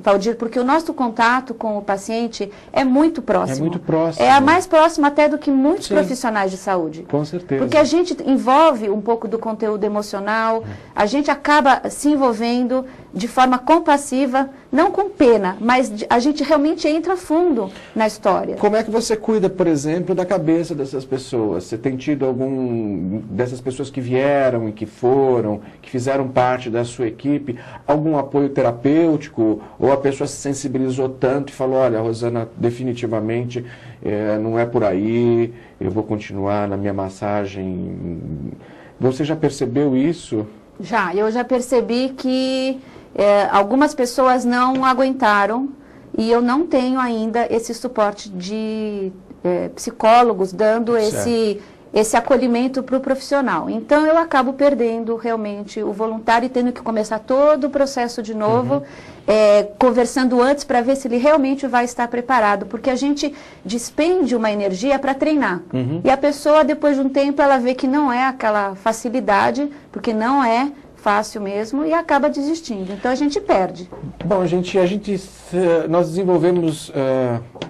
Valdir, porque o nosso contato com o paciente é muito próximo. É muito próximo. É mais próximo até do que muitos profissionais de saúde. Com certeza. Porque a gente envolve um pouco do conteúdo emocional, a gente acaba se envolvendo de forma compassiva, não com pena, mas a gente realmente entra fundo na história. Como é que você cuida, por exemplo, da cabeça dessas pessoas? Você tem tido algum dessas pessoas que vieram e que foram, que fizeram parte da sua equipe, algum apoio terapêutico? Ou a pessoa se sensibilizou tanto e falou, olha, Rosana, definitivamente não é por aí, eu vou continuar na minha massagem. Você já percebeu isso? Eu já percebi que algumas pessoas não aguentaram e eu não tenho ainda esse suporte de psicólogos dando esse acolhimento para o profissional. Então, eu acabo perdendo realmente o voluntário e tendo que começar todo o processo de novo, conversando antes para ver se ele realmente vai estar preparado, porque a gente despende uma energia para treinar. E a pessoa, depois de um tempo, ela vê que não é aquela facilidade, porque não é fácil mesmo, e acaba desistindo. Então, a gente perde. Bom, nós desenvolvemos,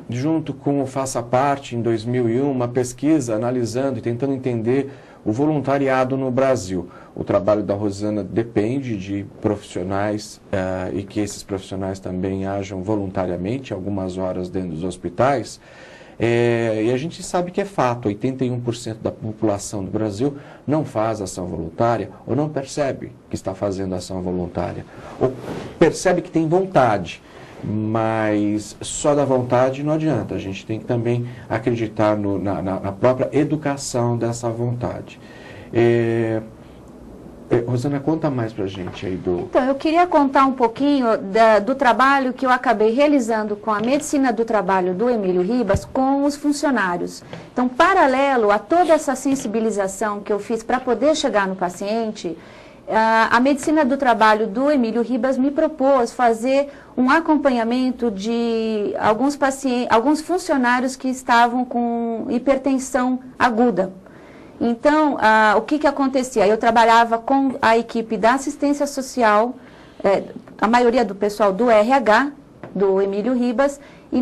junto com o Faça Parte, em 2001, uma pesquisa analisando e tentando entender o voluntariado no Brasil. O trabalho da Rosana depende de profissionais e que esses profissionais também ajam voluntariamente algumas horas dentro dos hospitais. E a gente sabe que é fato, 81% da população do Brasil não faz ação voluntária ou não percebe que está fazendo ação voluntária. Ou percebe que tem vontade, mas só da vontade não adianta. A gente tem que também acreditar na própria educação dessa vontade. Rosana, conta mais pra gente aí Então, eu queria contar um pouquinho do trabalho que eu acabei realizando com a medicina do trabalho do Emílio Ribas com os funcionários. Então, paralelo a toda essa sensibilização que eu fiz para poder chegar no paciente, a medicina do trabalho do Emílio Ribas me propôs fazer um acompanhamento de alguns funcionários que estavam com hipertensão aguda. Então, o que acontecia? Eu trabalhava com a equipe da assistência social, a maioria do pessoal do RH, do Emílio Ribas, e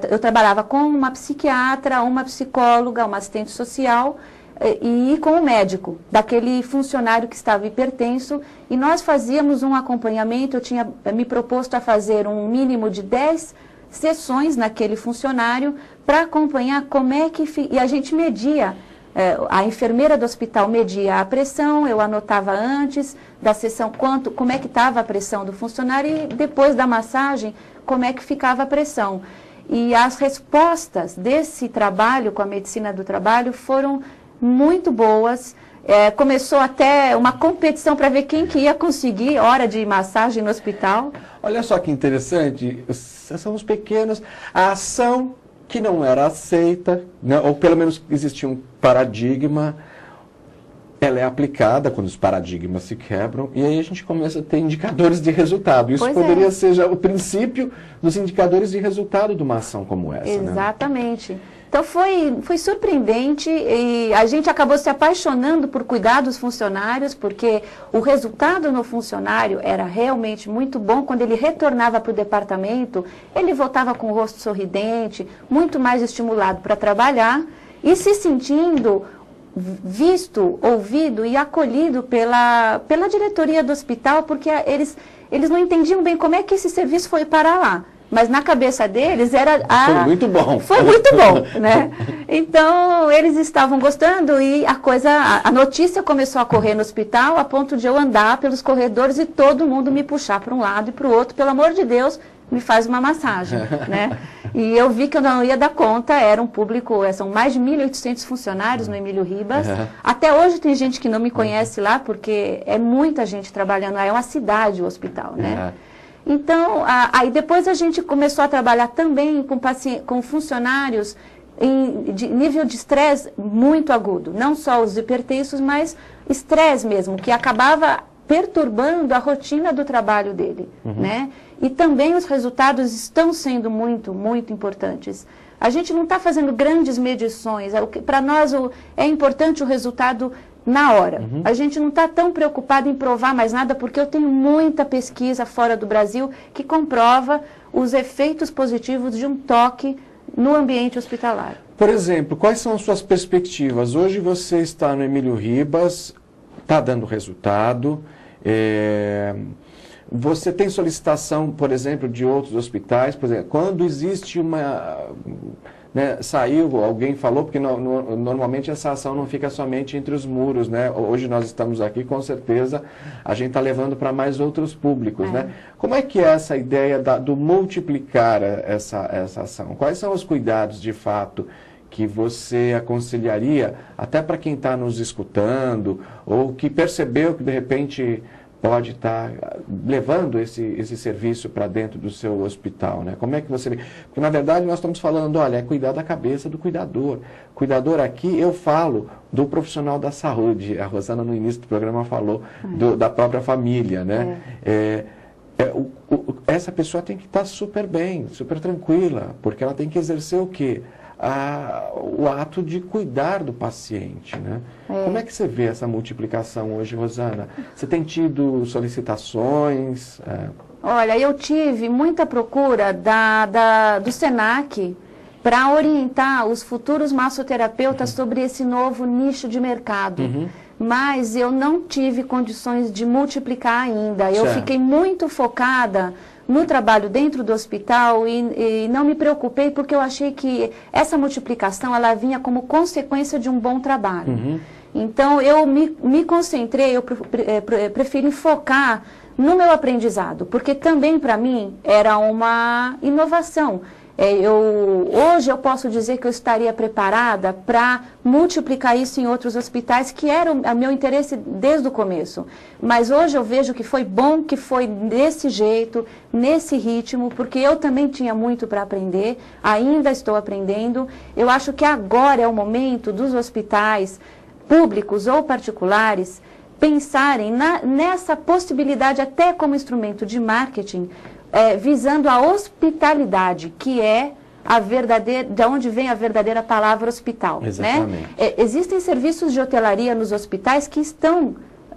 eu trabalhava com uma psiquiatra, uma psicóloga, uma assistente social e com o médico daquele funcionário que estava hipertenso, e nós fazíamos um acompanhamento. Eu tinha me proposto a fazer um mínimo de 10 sessões naquele funcionário para acompanhar como é que... E a gente media... A enfermeira do hospital media a pressão, eu anotava antes da sessão como é que estava a pressão do funcionário e depois da massagem, como é que ficava a pressão. E as respostas desse trabalho com a medicina do trabalho foram muito boas. Começou até uma competição para ver quem que ia conseguir hora de massagem no hospital. Olha só que interessante, são os pequenos, a ação que não era aceita, né, ou pelo menos existia um paradigma, ela é aplicada quando os paradigmas se quebram e aí a gente começa a ter indicadores de resultado. Isso poderia ser já o princípio dos indicadores de resultado de uma ação como essa. Exatamente. Né? Então foi surpreendente e a gente acabou se apaixonando por cuidar dos funcionários, porque o resultado no funcionário era realmente muito bom. Quando ele retornava para o departamento, ele voltava com o rosto sorridente, muito mais estimulado para trabalhar e se sentindo visto, ouvido e acolhido pela diretoria do hospital, porque eles não entendiam bem como é que esse serviço foi parar lá. Mas na cabeça deles era... Foi muito bom. Foi muito bom, né? Então, eles estavam gostando e a notícia começou a correr no hospital a ponto de eu andar pelos corredores e todo mundo me puxar para um lado e para o outro. Pelo amor de Deus, me faz uma massagem, né? E eu vi que eu não ia dar conta, era um público, são mais de 1.800 funcionários no Emílio Ribas. Até hoje tem gente que não me conhece lá, porque é muita gente trabalhando lá, é uma cidade o hospital, né? Então, aí depois a gente começou a trabalhar também com funcionários de nível de estresse muito agudo. Não só os hipertensos, mas estresse mesmo, que acabava perturbando a rotina do trabalho dele, né? E também os resultados estão sendo muito, muito importantes. A gente não está fazendo grandes medições. Para nós é importante o resultado na hora. A gente não está tão preocupado em provar mais nada, porque eu tenho muita pesquisa fora do Brasil que comprova os efeitos positivos de um toque no ambiente hospitalar. Por exemplo, quais são as suas perspectivas? Hoje você está no Emílio Ribas, está dando resultado. Você tem solicitação, por exemplo, de outros hospitais? Por exemplo, quando existe uma... Né, saiu, alguém falou, porque normalmente essa ação não fica somente entre os muros, né? Hoje nós estamos aqui, com certeza, a gente está levando para mais outros públicos, né? Como é que é essa ideia do multiplicar essa ação? Quais são os cuidados, de fato, que você aconselharia, até para quem está nos escutando, ou que percebeu que, de repente, pode estar levando esse serviço para dentro do seu hospital, né? Como é que você... Porque, na verdade, nós estamos falando, olha, é cuidar da cabeça do cuidador. Cuidador aqui, eu falo do profissional da saúde. A Rosana, no início do programa, falou da própria família, né? Essa pessoa tem que estar super bem, super tranquila, porque ela tem que exercer o quê? O ato de cuidar do paciente, né? Como é que você vê essa multiplicação hoje, Rosana? Você tem tido solicitações? Olha, eu tive muita procura do SENAC para orientar os futuros massoterapeutas sobre esse novo nicho de mercado. Mas eu não tive condições de multiplicar ainda. Eu fiquei muito focada no trabalho dentro do hospital e não me preocupei porque eu achei que essa multiplicação ela vinha como consequência de um bom trabalho. Então, eu me concentrei, eu preferi focar no meu aprendizado, porque também para mim era uma inovação. Hoje eu posso dizer que eu estaria preparada para multiplicar isso em outros hospitais, que era o meu interesse desde o começo. Mas hoje eu vejo que foi bom que foi desse jeito, nesse ritmo, porque eu também tinha muito para aprender, ainda estou aprendendo. Eu acho que agora é o momento dos hospitais públicos ou particulares pensarem nessa possibilidade, até como instrumento de marketing, visando a hospitalidade, que é de onde vem a verdadeira palavra hospital. Exatamente. Né? Existem serviços de hotelaria nos hospitais que estão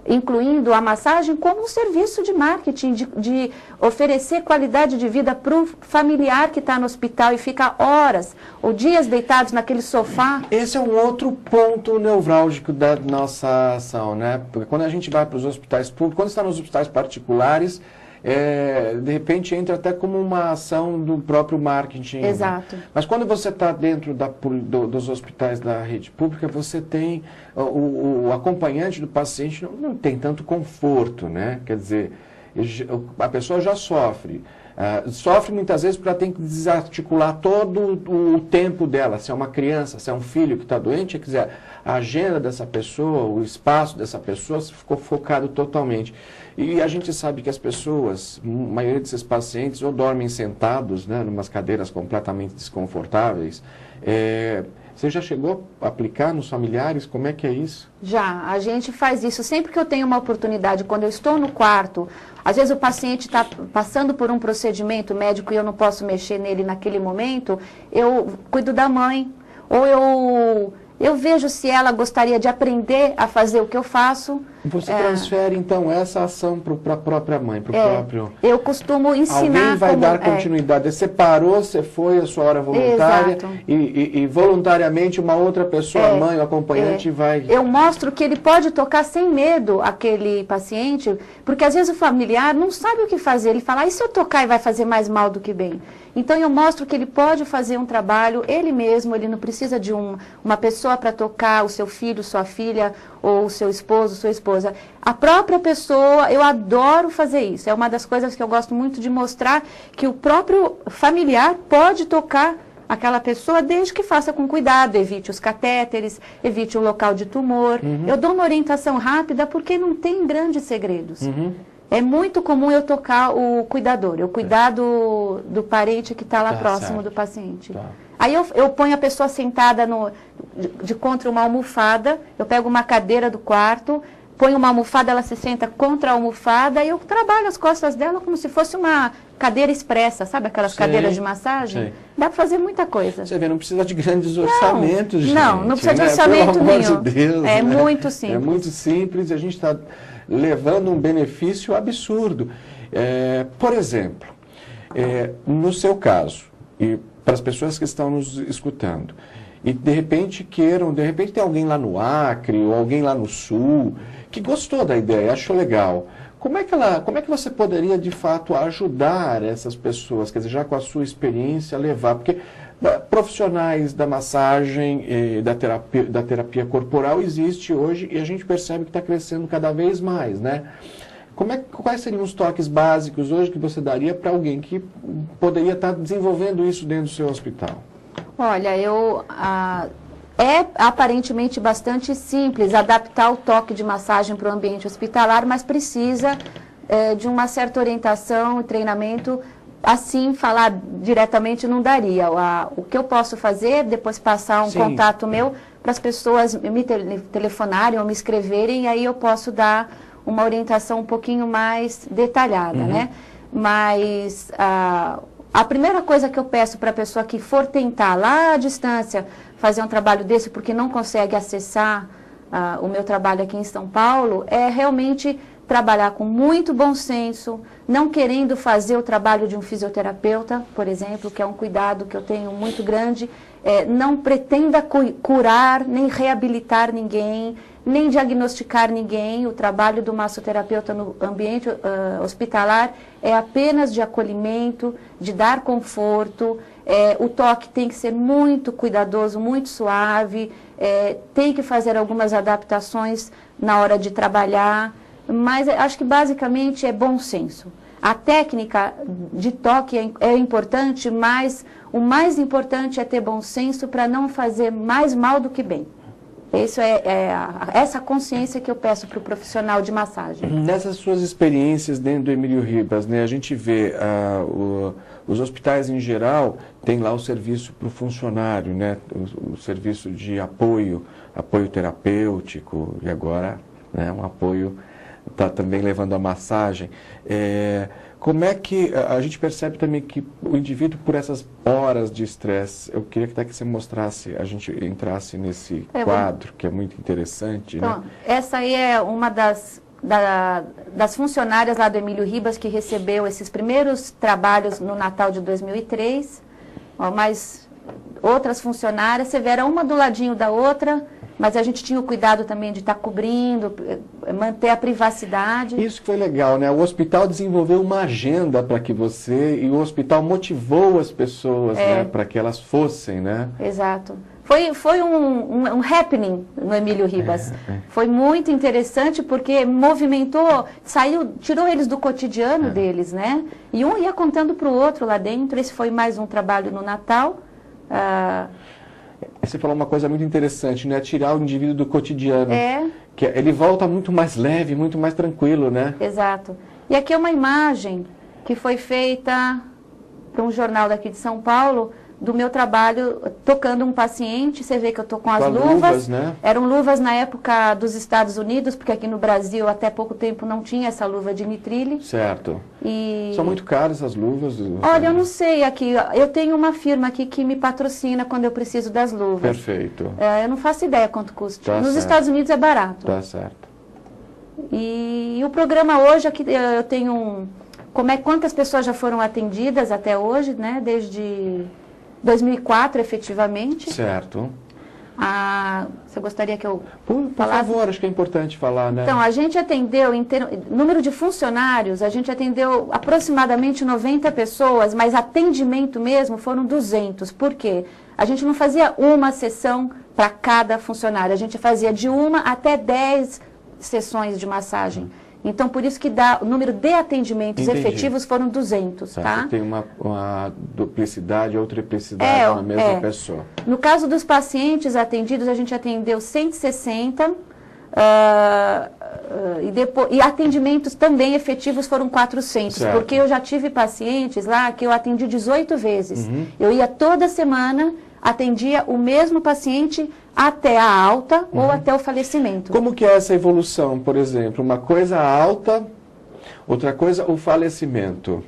incluindo a massagem como um serviço de marketing, de oferecer qualidade de vida para o familiar que está no hospital e fica horas ou dias deitados naquele sofá. Esse é um outro ponto nevrálgico da nossa ação, né? Porque quando a gente vai para os hospitais públicos, quando está nos hospitais particulares, de repente entra até como uma ação do próprio marketing. Exato. Mas quando você está dentro dos hospitais da rede pública, você tem o acompanhante do paciente não tem tanto conforto, né? Quer dizer, a pessoa já sofre. Sofre muitas vezes porque ela tem que desarticular todo o tempo dela. Se é uma criança, se é um filho que está doente, quer dizer, a agenda dessa pessoa, o espaço dessa pessoa ficou focado totalmente. E a gente sabe que as pessoas, a maioria desses pacientes, ou dormem sentados, né, em umas cadeiras completamente desconfortáveis, Você já chegou a aplicar nos familiares? Como é que é isso? Já, a gente faz isso. Sempre que eu tenho uma oportunidade, quando eu estou no quarto, às vezes o paciente está passando por um procedimento médico e eu não posso mexer nele naquele momento, eu cuido da mãe. Ou eu vejo se ela gostaria de aprender a fazer o que eu faço. Você transfere, então, essa ação para a própria mãe, para o próprio... Eu costumo ensinar... Alguém vai dar continuidade. Você parou, você foi a sua hora voluntária e voluntariamente uma outra pessoa, a mãe, o acompanhante, vai... Eu mostro que ele pode tocar sem medo aquele paciente, porque às vezes o familiar não sabe o que fazer. Ele fala, e se eu tocar e vai fazer mais mal do que bem? Então eu mostro que ele pode fazer um trabalho ele mesmo, ele não precisa de uma pessoa para tocar, o seu filho, sua filha, ou o seu esposo, sua esposa. A própria pessoa, eu adoro fazer isso. É uma das coisas que eu gosto muito de mostrar, que o próprio familiar pode tocar aquela pessoa desde que faça com cuidado, evite os catéteres, evite o local de tumor. Eu dou uma orientação rápida porque não tem grandes segredos. É muito comum eu tocar o cuidador, eu cuidar do parente que está lá próximo do paciente. Aí eu ponho a pessoa sentada de contra uma almofada, eu pego uma cadeira do quarto, ponho uma almofada, ela se senta contra a almofada e eu trabalho as costas dela como se fosse uma cadeira expressa, sabe aquelas cadeiras de massagem? Dá para fazer muita coisa. Você vê, não precisa de grandes orçamentos, gente. Não precisa de orçamento nenhum. Pelo amor de Deus, é muito simples. É muito simples e a gente está levando um benefício absurdo. Por exemplo, no seu caso, e para as pessoas que estão nos escutando, e de repente tem alguém lá no Acre ou alguém lá no Sul que gostou da ideia, achou legal. Como é que você poderia, de fato, ajudar essas pessoas, quer dizer, já com a sua experiência, a levar? Porque profissionais da massagem, da terapia corporal existe hoje e a gente percebe que está crescendo cada vez mais, né? Quais seriam os toques básicos hoje que você daria para alguém que poderia estar desenvolvendo isso dentro do seu hospital? Olha, é aparentemente bastante simples adaptar o toque de massagem para o ambiente hospitalar, mas precisa de uma certa orientação e treinamento. Assim, falar diretamente não daria. O que eu posso fazer é depois passar um contato meu para as pessoas me telefonarem ou me escreverem, e aí eu posso dar uma orientação um pouquinho mais detalhada, né? Mas a primeira coisa que eu peço para a pessoa que for tentar lá à distância fazer um trabalho desse, porque não consegue acessar o meu trabalho aqui em São Paulo, é realmente trabalhar com muito bom senso, não querendo fazer o trabalho de um fisioterapeuta, por exemplo, que é um cuidado que eu tenho muito grande, não pretenda curar, nem reabilitar ninguém, nem diagnosticar ninguém. O trabalho do massoterapeuta no ambiente hospitalar é apenas de acolhimento, de dar conforto. O toque tem que ser muito cuidadoso, muito suave, tem que fazer algumas adaptações na hora de trabalhar, mas acho que basicamente é bom senso. A técnica de toque é importante, mas o mais importante é ter bom senso para não fazer mais mal do que bem. Isso essa consciência que eu peço para o profissional de massagem. Nessas suas experiências dentro do Emílio Ribas, né, a gente vê os hospitais em geral tem lá o serviço para o funcionário, né, o serviço de apoio terapêutico e agora, né, um apoio está também levando a massagem. Como é que a gente percebe também que o indivíduo, por essas horas de estresse, eu queria que até que você mostrasse, a gente entrasse nesse quadro, que é muito interessante. Então, né? Essa aí é uma das funcionárias lá do Emílio Ribas que recebeu esses primeiros trabalhos no Natal de 2003, mas outras funcionárias, você vê, era uma do ladinho da outra, mas a gente tinha o cuidado também de estar cobrindo, manter a privacidade. Isso foi legal, né? O hospital desenvolveu uma agenda para que e o hospital motivou as pessoas, né? Para que elas fossem, né? Exato. Foi um happening no Emílio Ribas. Foi muito interessante porque movimentou, tirou eles do cotidiano deles, né? E um ia contando para o outro lá dentro. Esse foi mais um trabalho no Natal. Você falou uma coisa muito interessante, né? Tirar o indivíduo do cotidiano. Que ele volta muito mais leve, muito mais tranquilo, né? Exato. E aqui é uma imagem que foi feita para um jornal daqui de São Paulo, do meu trabalho tocando um paciente. Você vê que eu estou com as luvas, né? Eram luvas na época dos Estados Unidos, porque aqui no Brasil até pouco tempo não tinha essa luva de nitrile. Certo. E... São muito caras essas luvas? Olha, eu não sei aqui. Eu tenho uma firma aqui que me patrocina quando eu preciso das luvas. Perfeito. Eu não faço ideia quanto custa. Tá Nos certo. Estados Unidos é barato. Tá certo. E o programa hoje, aqui eu tenho quantas pessoas já foram atendidas até hoje, né? Desde 2004, efetivamente. Certo. Você gostaria que eu Por favor, acho que é importante falar, né? Então, a gente atendeu, número de funcionários, a gente atendeu aproximadamente 90 pessoas, mas atendimento mesmo foram 200. Por quê? A gente não fazia uma sessão para cada funcionário, a gente fazia de 1 até 10 sessões de massagem. Então, por isso que o número de atendimentos efetivos foram 200, tá? Você tem uma duplicidade ou triplicidade na mesma pessoa. No caso dos pacientes atendidos, a gente atendeu 160 e atendimentos também efetivos foram 400, certo. Porque eu já tive pacientes lá que eu atendi 18 vezes. Eu ia toda semana, atendia o mesmo paciente até a alta ou até o falecimento. Como que é essa evolução, por exemplo? Uma coisa a alta, outra coisa o falecimento.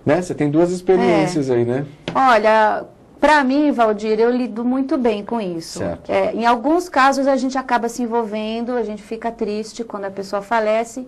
Né? Você tem duas experiências aí, né? Olha, para mim, Valdir, eu lido muito bem com isso. Certo. Em alguns casos a gente acaba se envolvendo, a gente fica triste quando a pessoa falece,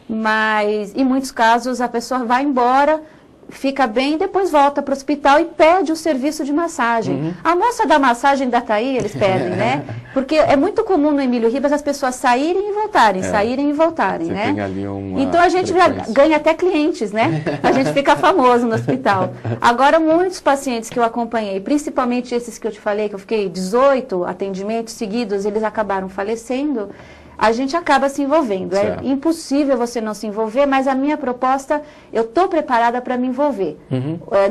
mas em muitos casos a pessoa vai embora, fica bem, depois volta para o hospital e pede o serviço de massagem. A moça da massagem da Thaí, eles pedem, né? Porque é muito comum no Emílio Ribas as pessoas saírem e voltarem, saírem e voltarem, Você né? tem ali então a gente ganha até clientes, né? A gente fica famoso no hospital. Agora, muitos pacientes que eu acompanhei, principalmente esses que eu te falei, que eu fiquei 18 atendimentos seguidos, eles acabaram falecendo. A gente acaba se envolvendo. Certo. É impossível você não se envolver, mas a minha proposta, eu estou preparada para me envolver.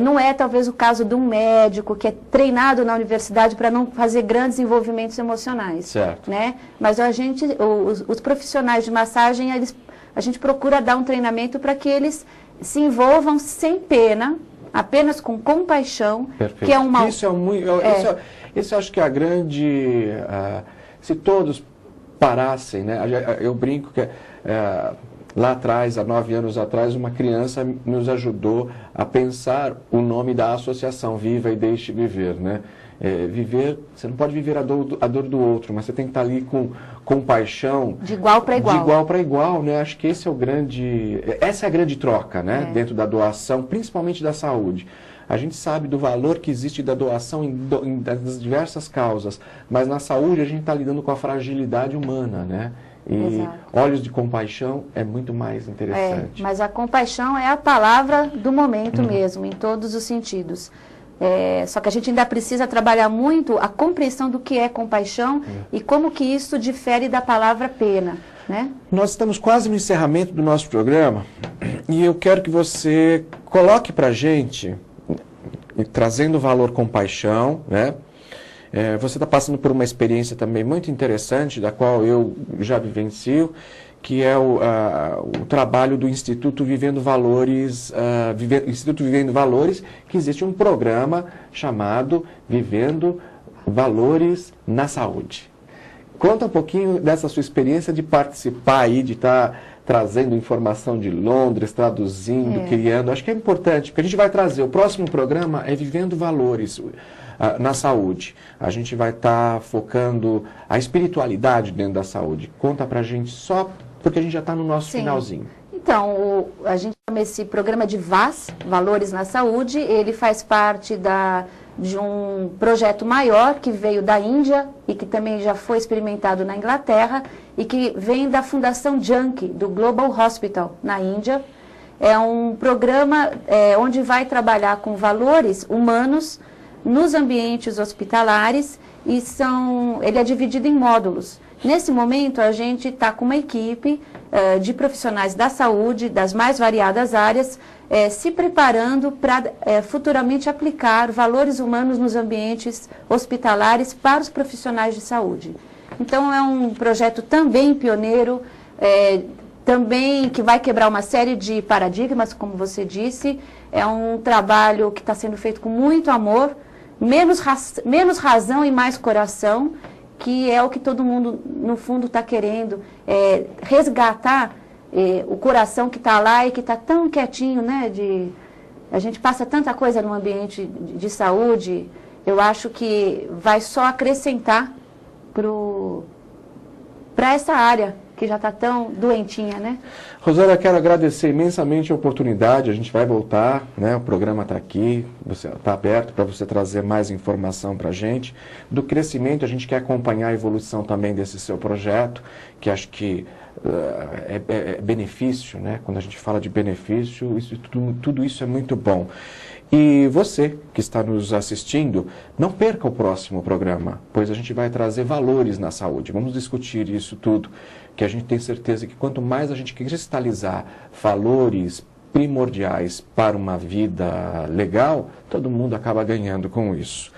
Não é talvez o caso de um médico que é treinado na universidade para não fazer grandes envolvimentos emocionais. Certo. Né? Mas os profissionais de massagem, a gente procura dar um treinamento para que eles se envolvam sem pena, apenas com compaixão. Perfeito. Que é uma... Isso é muito... Isso eu acho que é a grande... se todos parassem, né? Eu brinco que lá atrás, há 9 anos atrás, uma criança nos ajudou a pensar o nome da associação, Viva e Deixe Viver, né? Viver, você não pode viver a dor do outro, mas você tem que estar ali com compaixão. De igual para igual. De igual para igual, né? Acho que essa é a grande troca, né? Dentro da doação, principalmente da saúde. A gente sabe do valor que existe da doação das diversas causas, mas na saúde a gente está lidando com a fragilidade humana, né? E Exato. olhos de compaixão é muito mais interessante. Mas a compaixão é a palavra do momento mesmo, em todos os sentidos. Só que a gente ainda precisa trabalhar muito a compreensão do que é compaixão e como que isso difere da palavra pena, né? Nós estamos quase no encerramento do nosso programa e eu quero que você coloque para a gente... trazendo o valor compaixão, né? Você está passando por uma experiência também muito interessante, da qual eu já vivencio, que é o trabalho do Instituto Vivendo Valores, Instituto Vivendo Valores, que existe um programa chamado Vivendo Valores na Saúde. Conta um pouquinho dessa sua experiência de participar aí, de estar trazendo informação de Londres, traduzindo, criando. Acho que é importante, porque a gente vai trazer, o próximo programa é Vivendo Valores na Saúde. A gente vai estar focando a espiritualidade dentro da saúde. Conta pra gente só, porque a gente já está no nosso finalzinho. Então, a gente chama esse programa de VAS, Valores na Saúde, ele faz parte de um projeto maior que veio da Índia e que também já foi experimentado na Inglaterra e que vem da Fundação Junk, do Global Hospital, na Índia. É um programa onde vai trabalhar com valores humanos nos ambientes hospitalares e ele é dividido em módulos. Nesse momento, a gente está com uma equipe de profissionais da saúde, das mais variadas áreas, se preparando para futuramente aplicar valores humanos nos ambientes hospitalares para os profissionais de saúde. Então, é um projeto também pioneiro, também que vai quebrar uma série de paradigmas, como você disse. É um trabalho que está sendo feito com muito amor. menos razão e mais coração, que é o que todo mundo, no fundo, está querendo, resgatar o coração que está lá e que está tão quietinho, né? A gente passa tanta coisa no ambiente de saúde, eu acho que vai só acrescentar para essa área que já está tão doentinha, né? Rosângela, quero agradecer imensamente a oportunidade, a gente vai voltar, né? O programa está aqui, você está aberto para você trazer mais informação para a gente. Do crescimento, a gente quer acompanhar a evolução também desse seu projeto, que acho que é benefício, né? Quando a gente fala de benefício, tudo isso é muito bom. E você que está nos assistindo, não perca o próximo programa, pois a gente vai trazer valores na saúde. Vamos discutir isso tudo, que a gente tem certeza que quanto mais a gente cristalizar valores primordiais para uma vida legal, todo mundo acaba ganhando com isso.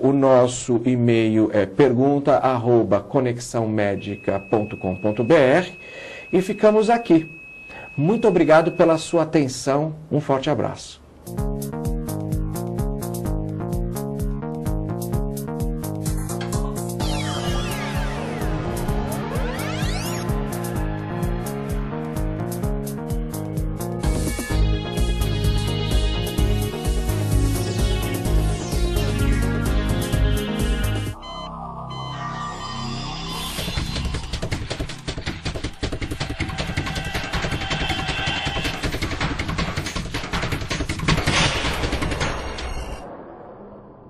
O nosso e-mail é pergunta@conexãomedica.com.br e ficamos aqui. Muito obrigado pela sua atenção, um forte abraço.